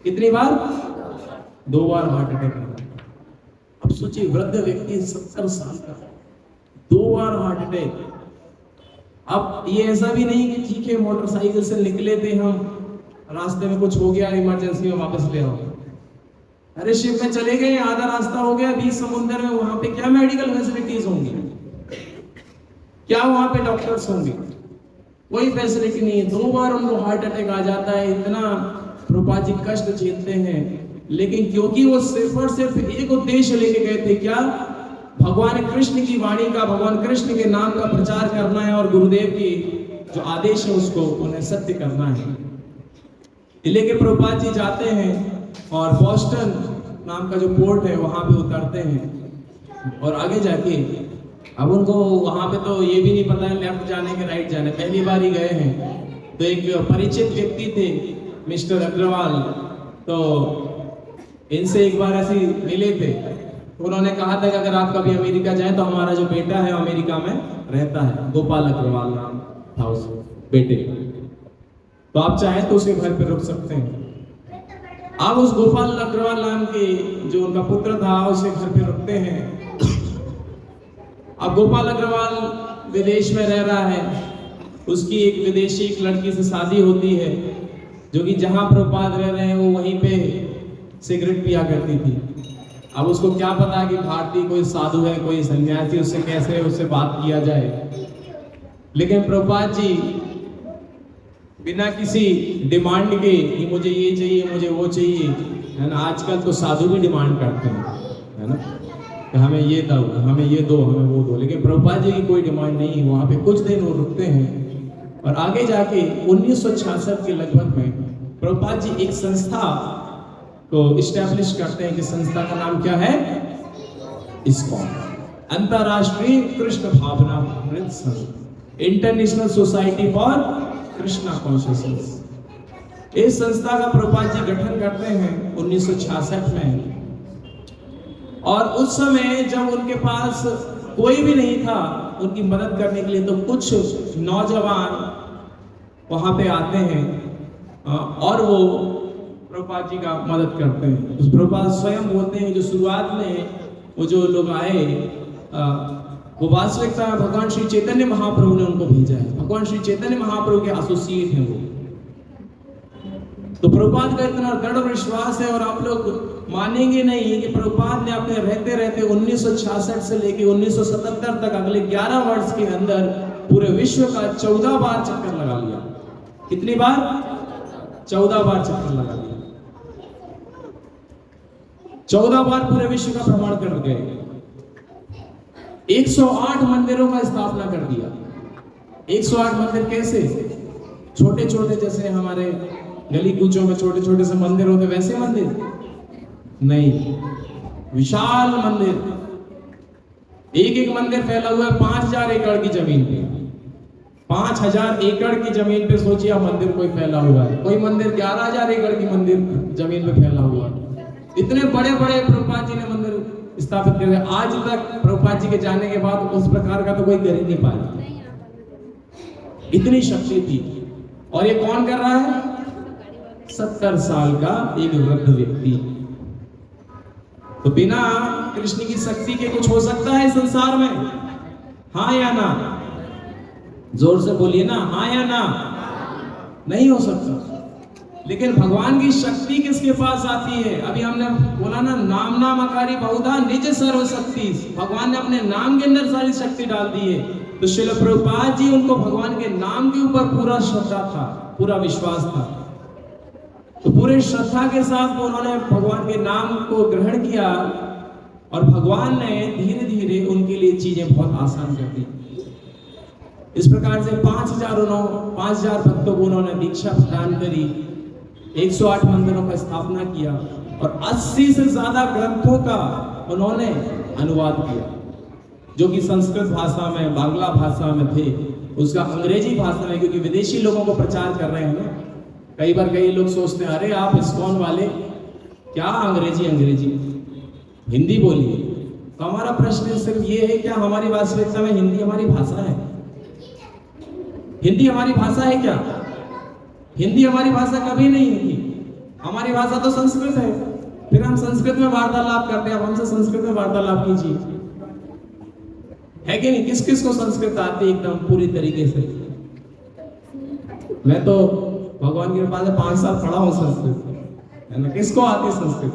कितनी बार? 2 बार हार्ट अटैक आया। अब सोचिए, वृद्ध व्यक्ति 70 साल का, 2 बार हार्ट अटैक। अब ये ऐसा भी नहीं कि ठीक है मोटरसाइकिल से निकले थे हम, रास्ते में कुछ हो गया, इमरजेंसी में वापस ले आओ। अरे शिप में चले गए, आधा रास्ता हो गया, बीच समुद्र में, वहां पे क्या मेडिकल फैसिलिटीज होंगी? क्या वहां पे डॉक्टर्स होंगे? कोई फैसिलिटी नहीं है। 2 बार उनको हार्ट अटैक आ जाता है। इतना प्रभुपाद जी कष्ट झेलते हैं, लेकिन क्योंकि वो सिर्फ और सिर्फ एक उद्देश्य लेके गए थे, क्या? भगवान कृष्ण की वाणी का, भगवान कृष्ण के नाम का प्रचार करना है और गुरुदेव की जो आदेश है उसको उन्हें सत्य करना है। लेके प्रभुपाद जी जाते हैं और बॉस्टन नाम का जो पोर्ट है वहां पे उतरते हैं। और आगे जाके अब उनको वहां पे तो ये भी नहीं पता है लेफ्ट जाने के राइट जाने, पहली बार ही गए हैं। तो एक परिचित व्यक्ति थे मिस्टर अग्रवाल, तो इनसे एक बार ऐसे मिले थे। उन्होंने कहा था कि अगर आप कभी अमेरिका जाएं तो हमारा जो बेटा है अमेरिका में रहता है, गोपाल अग्रवाल नाम था उस बेटे, तो आप चाहें तो उसके घर पे रुक सकते हैं। आप उस गोपाल अग्रवाल नाम के जो उनका पुत्र था उसके घर पे रुकते हैं। अब गोपाल अग्रवाल विदेश में रह रहा है, उसकी एक विदेशी एक लड़की से शादी होती है जो कि जहां प्रभुपाद रह रहे हैं वो वहीं पे सिगरेट पिया करती थी। अब उसको क्या पता कि भारतीय कोई साधु है, कोई सन्यासी, उससे कैसे उससे बात किया जाए। लेकिन प्रभुपाद जी बिना किसी डिमांड के कि मुझे ये चाहिए, मुझे वो चाहिए, है ना, आजकल तो साधु भी डिमांड करते हैं, है ना, कि हमें ये दो, हमें ये दो, हमें वो दो। लेकिन प्रभुपाद जी की कोई डिमांड नहीं। वहां पे कुछ दिन वो रुकते हैं और आगे जाके 1966 के लगभग में प्रभुपाद जी एक संस्था को इस्टेब्लिश करते हैं कि संस्था का नाम क्या है? इस्कॉन, अंतरराष्ट्रीय कृष्ण भावना अमृत संघ, international society for Krishna consciousness. इस संस्था का प्रभुपाद जी गठन करते हैं 1966 में। और उस समय जब उनके पास कोई भी नहीं था उनकी मदद करने के लिए, तो कुछ नौजवान वहां पे आते हैं और वो प्रभुपाद जी का मदद करते हैं। उस प्रभुपाद स्वयं बोलते हैं जो शुरुआत में वो जो लोग आए वो वास्तविकता भगवान श्री चैतन्य महाप्रभु ने उनको भेजा है। भगवान श्री चैतन्य महाप्रभु के एसोसिएट हैं वो। तो प्रभुपाद का इतना दृढ़ विश्वास है और आप लोग मानेंगे नहीं कि प्रभुपाद ने अपने रहते रहते 1966 से लेके 1977 तक अगले 11 वर्ष के अंदर पूरे विश्व का 14 बार चक्कर लगा लिया। कितनी बार? 14 बार चक्कर लगा लिया। 14 बार पूरे विश्व का भ्रमण कर गए। 108 मंदिरों का स्थापना कर दिया। 108 मंदिर कैसे? छोटे छोटे जैसे हमारे गली कूचों में छोटे छोटे से मंदिर होते वैसे मंदिर नहीं, विशाल मंदिर। एक एक मंदिर फैला हुआ है 5000 एकड़ की जमीन पे। 5000 एकड़ की जमीन पे सोचिए आप मंदिर कोई फैला हुआ है। कोई मंदिर 11000 एकड़ की मंदिर जमीन पे फैला हुआ है। इतने बड़े बड़े प्रभुपाद जी ने मंदिर स्थापित कर दिया। आज तक प्रभुपाद जी के जाने के बाद उस प्रकार का तो कोई कर ही नहीं पाया, इतनी शक्ति थी। और ये कौन कर रहा है? 70 साल का एक वृद्ध व्यक्ति। तो बिना कृष्ण की शक्ति के कुछ हो सकता है संसार में? हाँ या ना? जोर से बोलिए ना, हाँ या ना? नहीं हो सकता। लेकिन भगवान की शक्ति किसके पास आती है? अभी हमने बोला ना, नाम नाम अकारी बहुधा निज सर्व शक्ति। भगवान ने अपने नाम के अंदर सारी शक्ति डाल दी है। तो श्रील प्रभुपाद जी, उनको भगवान के नाम के ऊपर पूरा श्रद्धा था, पूरा विश्वास था। तो पूरे श्रद्धा के साथ उन्होंने भगवान के नाम को ग्रहण किया और भगवान ने धीरे धीरे उनके लिए चीजें बहुत आसान कर दी। इस प्रकार से 5000 भक्तों को उन्होंने दीक्षा प्रदान करी 108 मंदिरों का स्थापना किया और 80 से ज्यादा ग्रंथों का उन्होंने अनुवाद किया, जो कि संस्कृत भाषा में, बांग्ला भाषा में थे, उसका अंग्रेजी भाषा में, क्योंकि विदेशी लोगों को प्रचार कर रहे हैं ना। कई बार कई लोग सोचते हैं अरे आप इस्कॉन वाले क्या अंग्रेजी हिंदी बोलिए। तो हमारा प्रश्न सिर्फ ये है, क्या हमारी वास्तविकता में हिंदी हमारी भाषा है? हिंदी हमारी भाषा है क्या? हिंदी हमारी भाषा कभी नहीं थी। हमारी भाषा तो संस्कृत है। फिर हम संस्कृत में वार्तालाप करते हैं। अब हमसे संस्कृत में वार्तालाप कीजिए, है कि नहीं? किस किस को संस्कृत आती है एकदम पूरी तरीके से? मैं तो भगवान की कृपा से 5 साल पढ़ा हूं संस्कृत, है ना। किसको आती है संस्कृत?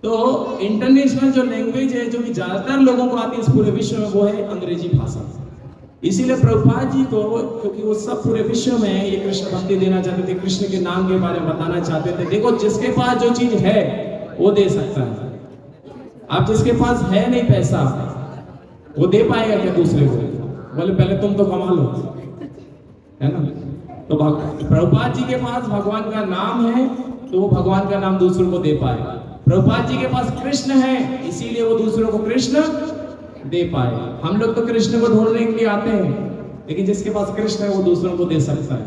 तो इंटरनेशनल जो लैंग्वेज है, जो कि ज्यादातर लोगों को आती है इस पूरे विश्व में, वो है अंग्रेजी भाषा। इसीलिए प्रभुपाद जी को, क्योंकि वो सब पूरे विश्व में ये कृष्ण भक्ति देना चाहते थे, कृष्ण के नाम के बारे में बताना चाहते थे। देखो, जिसके पास जो चीज है वो दे सकता है। आप जिसके पास है नहीं पैसा, वो दे पाएगा क्या दूसरे को? बोले पहले तुम तो कमा लो, है ना। तो प्रभुपाद जी के पास भगवान का नाम है, तो वो भगवान का नाम दूसरों को दे पाएगा। प्रभुपाद जी के पास कृष्ण है, इसीलिए वो दूसरों को कृष्ण दे पाए। हम लोग तो कृष्ण को ढूंढने के लिए आते हैं, लेकिन जिसके पास कृष्ण है वो दूसरों को दे सकता है।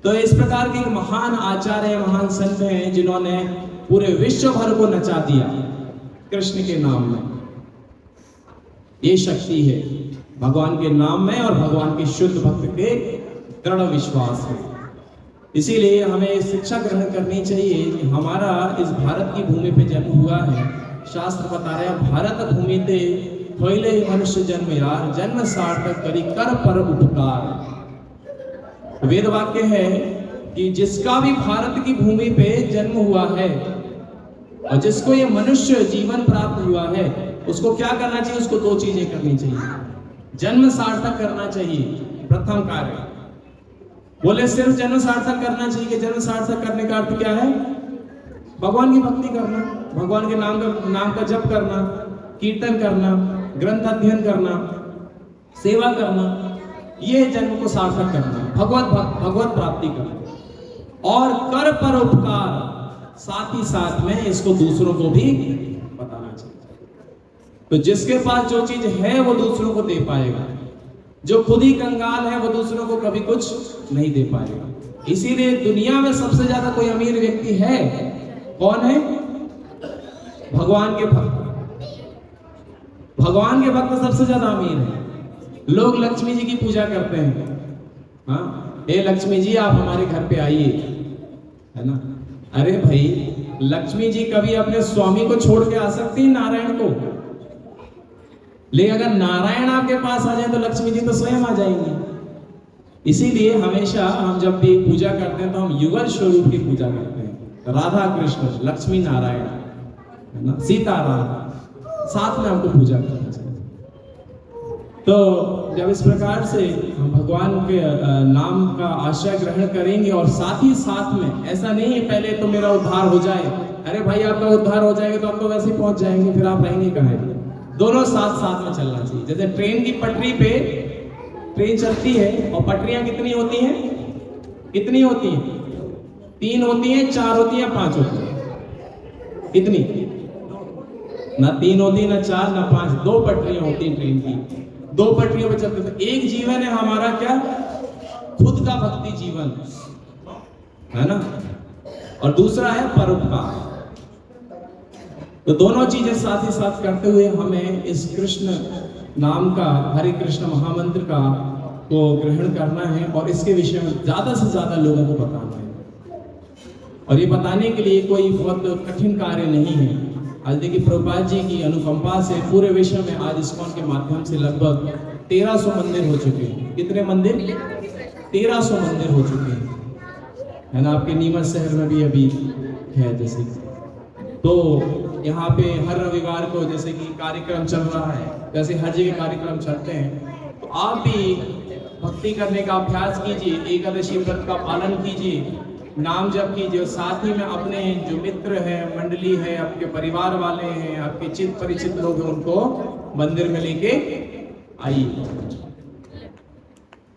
तो इस प्रकार के महान आचार्य, महान संत हैं जिन्होंने पूरे विश्व भर को नचा दिया कृष्ण के नाम में। ये शक्ति है भगवान के नाम में और भगवान के शुद्ध भक्त के दृढ़ विश्वास में। इसीलिए हमें शिक्षा ग्रहण करनी चाहिए कि हमारा इस भारत की भूमि पे जन्म हुआ है। शास्त्र बता रहे हैं, भारत भूमि ते होइले मनुष्य जन्म यार, जन्म सार्थक करी कर पर उपकार। वेद वाक्य है कि जिसका भी भारत की भूमि पे जन्म हुआ है और जिसको ये मनुष्य जीवन प्राप्त हुआ है, उसको क्या करना चाहिए? उसको 2 चीजें करनी चाहिए। जन्म सार्थक करना चाहिए, प्रथम कार्य। बोले सिर्फ जन्म सार्थक करना चाहिए कि जन्म सार्थक करने का अर्थ क्या है? भगवान की भक्ति करना, भगवान के नाम का जप करना, कीर्तन करना, ग्रंथ अध्ययन करना, सेवा करना, ये जन्म को सार्थक करना, भगवत प्राप्ति करना। और कर पर उपकार, साथ ही साथ में इसको दूसरों को भी बताना चाहिए। तो जिसके पास जो चीज है वो दूसरों को दे पाएगा, जो खुद ही कंगाल है वो दूसरों को कभी कुछ नहीं दे पाएगा। इसीलिए दुनिया में सबसे ज्यादा कोई अमीर व्यक्ति है, कौन है? भगवान के भक्त। भगवान के भक्त सबसे ज्यादा अमीर है। लोग लक्ष्मी जी की पूजा करते हैं, हाँ, ए लक्ष्मी जी आप हमारे घर पे आइए, है ना। अरे भाई, लक्ष्मी जी कभी अपने स्वामी को छोड़ के आ सकती है, नारायण को? लेकिन अगर नारायण आपके पास आ जाए तो लक्ष्मी जी तो स्वयं आ जाएंगी। इसीलिए हमेशा हम जब भी पूजा करते हैं तो हम युगल स्वरूप की पूजा करते हैं। राधा कृष्ण, लक्ष्मी नारायण, है ना, सीता राम, साथ में हमको पूजा करना चाहिए। तो जब इस प्रकार से हम भगवान के नाम का आश्रय ग्रहण करेंगे और साथ ही साथ में, ऐसा नहीं है पहले तो मेरा उद्धार हो जाए, अरे भाई आपका उद्धार हो जाएगा तो आप तो वैसे ही पहुंच जाएंगे, फिर आप रहेंगे कहाँ? दोनों साथ साथ में चलना चाहिए। जैसे ट्रेन की पटरी पे ट्रेन चलती है और पटरियां कितनी होती हैं? कितनी होती हैं? 3 होती हैं, 4 होती हैं, 5 होती हैं? कितनी? ना 3 होती, ना 4, ना 5, 2 पटरियां होती हैं ट्रेन की। 2 पटरियों पे चलते थे। एक जीवन है हमारा क्या? खुद का भक्ति जीवन, है ना, और दूसरा है परोपकार। तो दोनों चीजें साथ ही साथ करते हुए हमें इस कृष्ण नाम का, हरे कृष्ण महामंत्र का को ग्रहण करना है और इसके विषय में ज्यादा से ज्यादा लोगों को बताना है। और ये बताने के लिए कोई बहुत कठिन कार्य नहीं है। आज देखिए, प्रभुपाद जी की अनुकंपा से पूरे विश्व में आज इस्कॉन के माध्यम से लगभग 1300 मंदिर हो चुके हैं। कितने मंदिर? 1300 मंदिर हो चुके हैं, है ना। आपके नीमच शहर में भी अभी है जैसे। तो यहाँ पे हर रविवार को जैसे कि कार्यक्रम चल रहा है, जैसे हर जगह कार्यक्रम चलते हैं, तो आप भी भक्ति करने का अभ्यास कीजिए, एकादशी व्रत का पालन कीजिए, नाम जप कीजिए, और साथ ही में अपने जो मित्र हैं, मंडली है, आपके परिवार वाले हैं, आपके चित परिचित लोग हैं, उनको मंदिर में लेके आइए।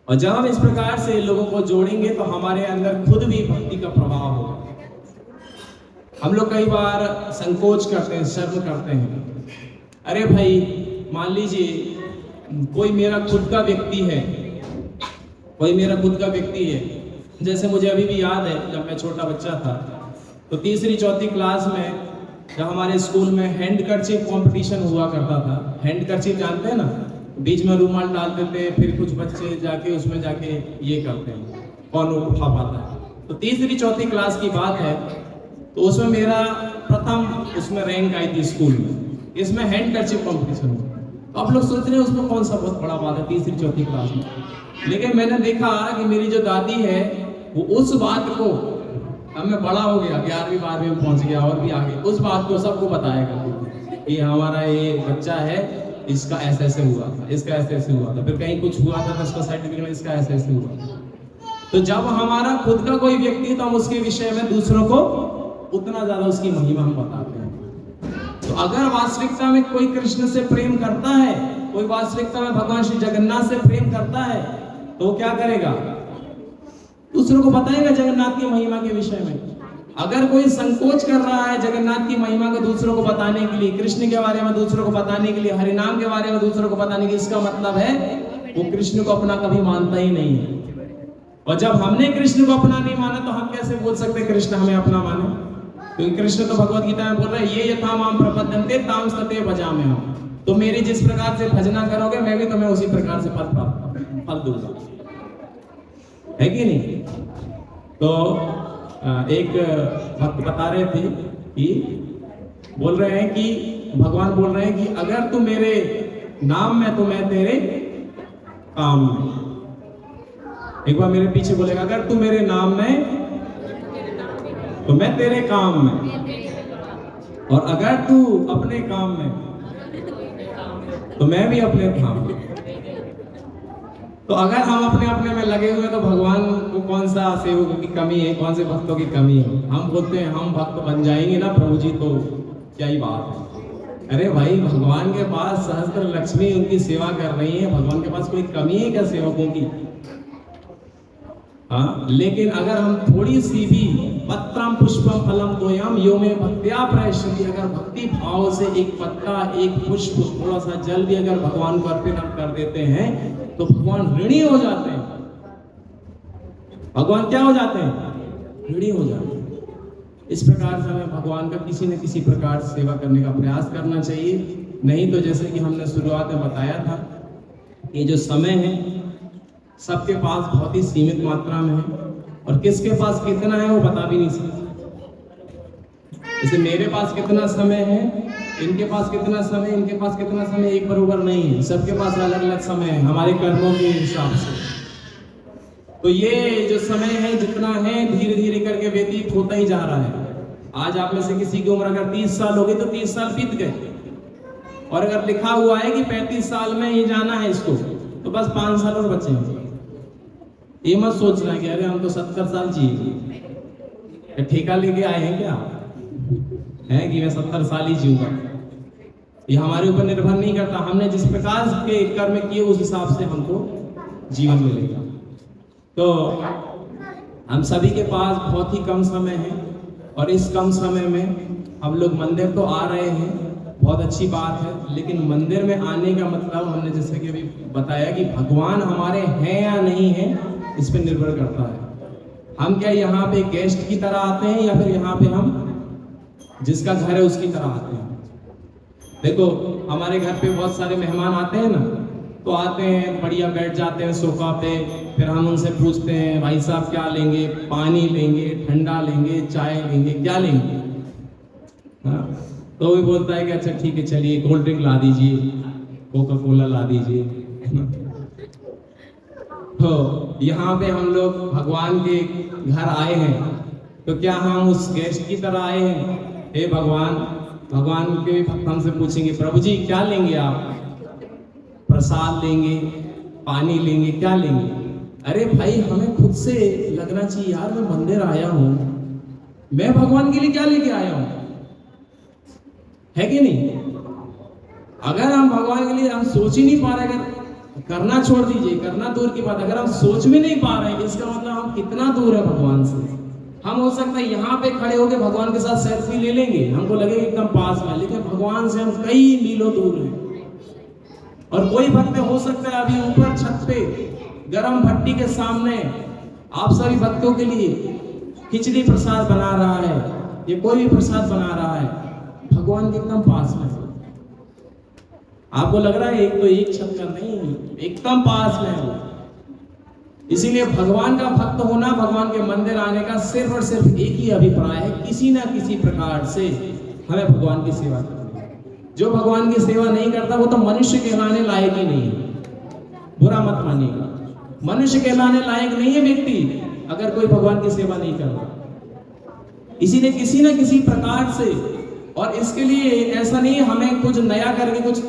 और जब हम इस प्रकार से लोगों को जोड़ेंगे तो हमारे अंदर खुद भी भक्ति का प्रभाव होगा। हम लोग कई बार संकोच करते हैं, शर्म करते हैं। अरे भाई, मान लीजिए कोई मेरा खुद का व्यक्ति है, जैसे मुझे अभी भी याद है जब मैं छोटा बच्चा था तो तीसरी चौथी क्लास में जब हमारे स्कूल में हैंड कर्चीफ कंपटीशन हुआ करता था। हैंड कर्चीफ जानते हैं ना, बीच में रुमाल डालते थे, फिर कुछ बच्चे जाके उसमें जाके ये करते हैं, कौन उठा पाता है। तो तीसरी चौथी क्लास की बात है, तो उसमें मेरा प्रथम उसमें रैंक आई थी स्कूल में, इसमें हैंड कर्चीफ कंपटीशन हुआ। तो आप लोग सोच रहे हैं उसमें कौन सा बहुत बड़ा बात है तीसरी चौथी क्लास में, लेकिन मैंने देखा कि मेरी जो दादी है वो उस बात को, अब मैं बड़ा हो गया, 11वीं 12वीं में पहुंच गया और भी आगे, उस बात को सबको बताएगा कि हमारा ये बच्चा है, इसका ऐसे ऐसे हुआ था, इसका ऐसे ऐसे हुआ था, फिर कहीं कुछ हुआ था तो उसका सर्टिफिकेट में इसका ऐसे ऐसे हुआ था। तो जब हमारा खुद का कोई व्यक्ति तो हम उसके विषय में दूसरों को उतना ज्यादा उसकी महिमा हम बताते हैं। तो अगर वास्तविकता में कोई कृष्ण से प्रेम करता है, कोई वास्तविकता में भगवान श्री जगन्नाथ से प्रेम करता है, तो वो क्या करेगा? दूसरों को बताएगा जगन्नाथ की महिमा के विषय में। अगर कोई संकोच कर रहा है जगन्नाथ की महिमा को दूसरों को बताने के लिए, कृष्ण के बारे में दूसरों को बताने के लिए, हरिनाम के बारे में दूसरों को बताने के लिए, इसका मतलब है वो कृष्ण को अपना कभी मानता ही नहीं है। और जब हमने कृष्ण को अपना नहीं माना तो हम कैसे बोल सकते कृष्ण हमें अपना माने? क्योंकि कृष्ण तो भगवत गीता में बोल रहे हैं, ये यथा माम प्रपद्यन्ते ताम सते भजाम्यहम्। तो मेरी जिस प्रकार से भजना करोगे मैं भी तुम्हें उसी प्रकार से फल दूंगा, है कि नहीं? तो एक भक्त बता रहे थे कि बोल रहे हैं कि भगवान बोल रहे हैं कि अगर तू मेरे नाम में तो मैं तेरे काम में। एक बार मेरे पीछे बोलेगा, अगर तू मेरे नाम में तो मैं तेरे काम में, और अगर तू अपने काम में तो मैं भी अपने काम में। तो अगर हम अपने अपने में लगे हुए तो भगवान को कौन सा सेवकों की कमी है, कौन से भक्तों की कमी है? हम बोलते हैं हम भक्त बन जाएंगे ना प्रभु जी, तो क्या ही बात है। अरे भाई, भगवान के पास सहस्त्र लक्ष्मी उनकी सेवा कर रही है, भगवान के पास कोई कमी है क्या सेवकों की? हाँ, लेकिन अगर हम थोड़ी सी भी पत्रम पुष्पम फलम तोयम यो में भक्त्या प्रयश्यति, अगर भक्ति भाव से एक पत्ता, एक पुष्प, थोड़ा सा जल भी अगर भगवान को अर्पित कर देते हैं तो भगवान ऋणी हो जाते हैं। भगवान क्या हो जाते हैं? ऋणी हो जाते हैं। इस प्रकार से हमें भगवान का किसी न किसी प्रकार से सेवा करने का प्रयास करना चाहिए। नहीं तो जैसे कि हमने शुरुआत में बताया था, ये जो समय है सबके पास बहुत ही सीमित मात्रा में है, और किसके पास कितना है वो बता भी नहीं सकते। जैसे मेरे पास कितना समय है, इनके पास कितना समय, इनके पास कितना समय एक बराबर नहीं है, सबके पास अलग अलग समय है हमारे कर्मों के हिसाब से। तो ये जो समय है जितना है धीरे धीरे करके व्यतीत होता ही जा रहा है। आज आप में से किसी की उम्र अगर 30 साल हो गई तो 30 साल बीत गए, और अगर लिखा हुआ है कि 35 साल में ये जाना है इसको, तो बस 5 साल और बचे हैं। ये मत सोचना कि अरे हम तो 70 साल जिए, ठेका लेके आए हैं क्या है कि मैं 70 साल ही जीऊंगा? ये हमारे ऊपर निर्भर नहीं करता, हमने जिस प्रकार के कर्म किए उस हिसाब से हमको जीवन मिलेगा। तो हम सभी के पास बहुत ही कम समय है, और इस कम समय में हम लोग मंदिर तो आ रहे हैं, बहुत अच्छी बात है, लेकिन मंदिर में आने का मतलब हमने जैसे कि अभी बताया कि भगवान हमारे हैं या नहीं है, इस पर निर्भर करता है। हम क्या यहाँ पे गेस्ट की तरह आते हैं या फिर यहाँ पे हम जिसका घर है उसकी तरह आते हैं? देखो, हमारे घर पे बहुत सारे मेहमान आते हैं ना, तो आते हैं, बढ़िया बैठ जाते हैं सोफा पे, फिर हम उनसे पूछते हैं भाई साहब क्या लेंगे, पानी लेंगे, ठंडा लेंगे, चाय लेंगे, क्या लेंगे? हाँ, तो भी बोलता है कि अच्छा ठीक है, चलिए कोल्ड ड्रिंक ला दीजिए, कोका कोला ला दीजिए। तो यहाँ पे हम लोग भगवान के घर आए हैं, तो क्या हम उस गेस्ट की तरह आए हैं? हे भगवान, भगवान के भक्त हमसे पूछेंगे प्रभु जी क्या लेंगे आप? प्रसाद लेंगे, पानी लेंगे, क्या लेंगे? अरे भाई, हमें खुद से लगना चाहिए यार, मैं मंदिर आया हूँ, मैं भगवान के लिए क्या लेके आया हूँ, है कि नहीं? अगर हम भगवान के लिए हम सोच ही नहीं पा रहे, अगर करना छोड़ दीजिए, करना दूर की बात, अगर हम सोच भी नहीं पा रहे हैं इसका मतलब हम कितना दूर है भगवान से। हम हो सकता है यहाँ पे खड़े होकर भगवान के साथ सेल्फी ले लेंगे, हमको लगेगा एकदम पास में, लेकिन भगवान से हम कई मीलों दूर हैं। और कोई भक्त हो सकता है अभी ऊपर छत पे गरम भट्टी के सामने आप सभी भक्तों के लिए खिचड़ी प्रसाद बना रहा है, ये कोई भी प्रसाद बना रहा है, भगवान के एकदम पास में। आपको लग रहा है एक तो एक छत का नहीं, एकदम पास में है। इसीलिए भगवान का भक्त होना, भगवान के मंदिर आने का सिर्फ और सिर्फ एक ही अभिप्राय है, किसी ना किसी प्रकार से हमें भगवान की सेवा करनी है। जो भगवान की सेवा नहीं करता वो तो मनुष्य कहलाने लायक ही नहीं है। बुरा मत मानिएगा, मनुष्य कहलाने लायक नहीं है व्यक्ति अगर कोई भगवान की सेवा नहीं कर रहा। इसीलिए किसी न किसी प्रकार से, और इसके लिए ऐसा नहीं हमें कुछ नया करके कुछ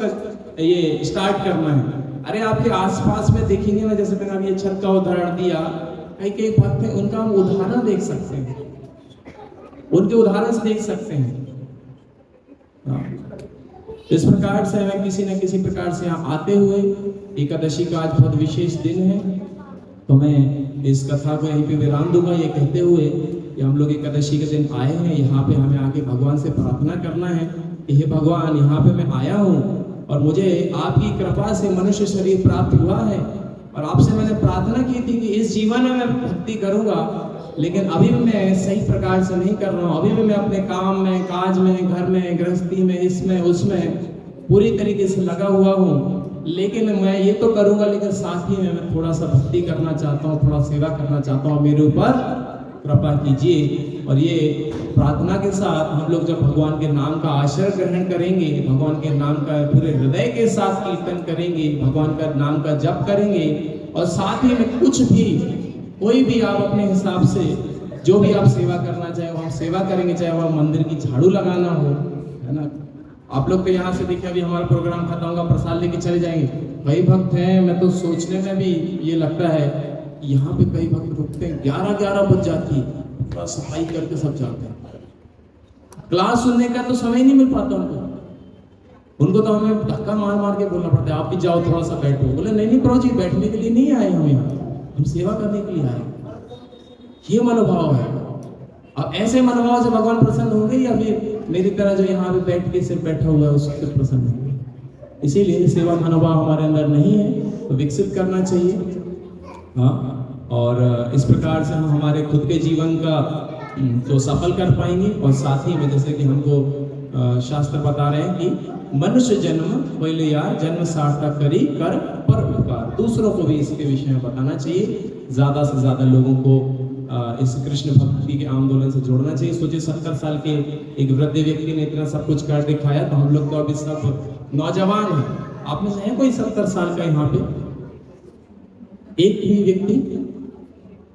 ये स्टार्ट करना है। अरे आपके आसपास में देखेंगे ना, जैसे मैंने अभी ये छत का उदाहरण दिया, कई कई भक्त हैं उनका हम उदाहरण देख सकते हैं, उनके उदाहरण से देख सकते हैं। इस प्रकार से हमें किसी न किसी प्रकार से यहाँ आते हुए, एकादशी का आज बहुत विशेष दिन है, तो मैं इस कथा को यहीं पे विराम दूंगा ये कहते हुए कि हम लोग एकादशी के दिन आए हैं, यहाँ पे हमें आके भगवान से प्रार्थना करना है कि हे भगवान, यहाँ पे मैं आया हूँ और मुझे आपकी कृपा से मनुष्य शरीर प्राप्त हुआ है, और आपसे मैंने प्रार्थना की थी कि इस जीवन में मैं भक्ति करूँगा, लेकिन अभी भी मैं सही प्रकार से नहीं कर रहा हूँ। अभी भी मैं अपने काम में, काज में, घर में, गृहस्थी में, इसमें उसमें पूरी तरीके से लगा हुआ हूँ, लेकिन मैं ये तो करूँगा, लेकिन साथ ही में मैं थोड़ा सा भक्ति करना चाहता हूँ, थोड़ा सेवा करना चाहता हूँ, मेरे ऊपर कृपा कीजिए। और ये प्रार्थना के साथ हम लोग जब भगवान के नाम का आश्रय ग्रहण करेंगे, भगवान के नाम का पूरे हृदय के साथ कीर्तन करेंगे, भगवान का नाम का जप करेंगे, और साथ ही में कुछ भी, कोई भी आप अपने हिसाब से जो भी आप सेवा करना चाहे वो हम सेवा करेंगे, चाहे वो मंदिर की झाड़ू लगाना हो, है ना। आप लोग तो यहाँ से देखिए अभी हमारा प्रोग्राम खत्म होगा, प्रसाद लेके चले जाएंगे। कई भक्त हैं, मैं तो सोचने में भी ये लगता है यहाँ पे कई भक्त रुकते हैं, 11 बज जाती है, थोड़ा सफाई करके सब जाते हैं। क्लास सुनने का तो समय नहीं मिल पाता उनको तो हमें धक्का मार मार के बोलना पड़ता है, आप भी जाओ थोड़ा सा बैठो। बोले नहीं प्रभु जी, बैठने के लिए नहीं आए हम यहाँ, हम सेवा करने के लिए आए। ये मनोभाव है। अब ऐसे मनोभाव से भगवान प्रसन्न होंगे, या फिर मेरी तरह जो यहाँ पे बैठ के सिर्फ बैठा हुआ है उससे प्रसन्न होंगे? इसीलिए सेवा मनोभाव हमारे अंदर नहीं है, तो विकसित करना चाहिए। हाँ, और इस प्रकार से हम हमारे खुद के जीवन का तो सफल कर पाएंगे, और साथ ही में जैसे कि हमको शास्त्र बता रहे हैं कि मनुष्य जन्म पहले यार जन्म सार्थक करी कर पर उपकार, दूसरों को भी इसके विषय में बताना चाहिए। ज़्यादा से ज़्यादा लोगों को इस कृष्ण भक्ति के आंदोलन से जोड़ना चाहिए। सोचिए 70 साल के एक वृद्ध व्यक्ति ने इतना सब कुछ कर दिखाया, तो हम लोग तो अभी सब नौजवान हैं। आप में से है कोई 70 साल का यहाँ पे? एक भी व्यक्ति?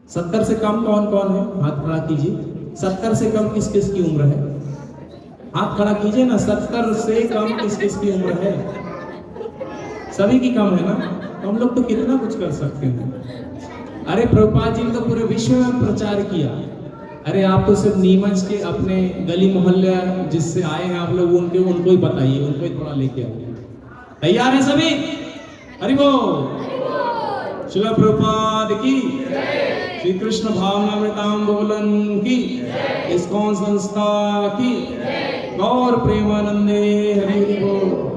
70 से कम कौन कौन है? हाथ खड़ा कीजिए। 70 से कम किस किस की उम्र है? हाथ खड़ा कीजिए ना। 70 से कम किस किस की उम्र है? सभी की कम है ना? तो हम लोग तो कितना कुछ कर सकते हैं। अरे प्रभुपाद जी ने तो पूरे विश्व में प्रचार किया। अरे आप तो सिर्फ नीमच के अपने गली मोहल्ले जिससे आए हैं आप लोग, उनको ही बताइए, उनको ही थोड़ा लेके आइए। तैयार है सभी? हरि बोल। श्रील प्रभुपाद की, श्री कृष्ण भावनामृतांदोलन की, इस्कॉन संस्था की, गौर प्रेमानंदे हरि बोल।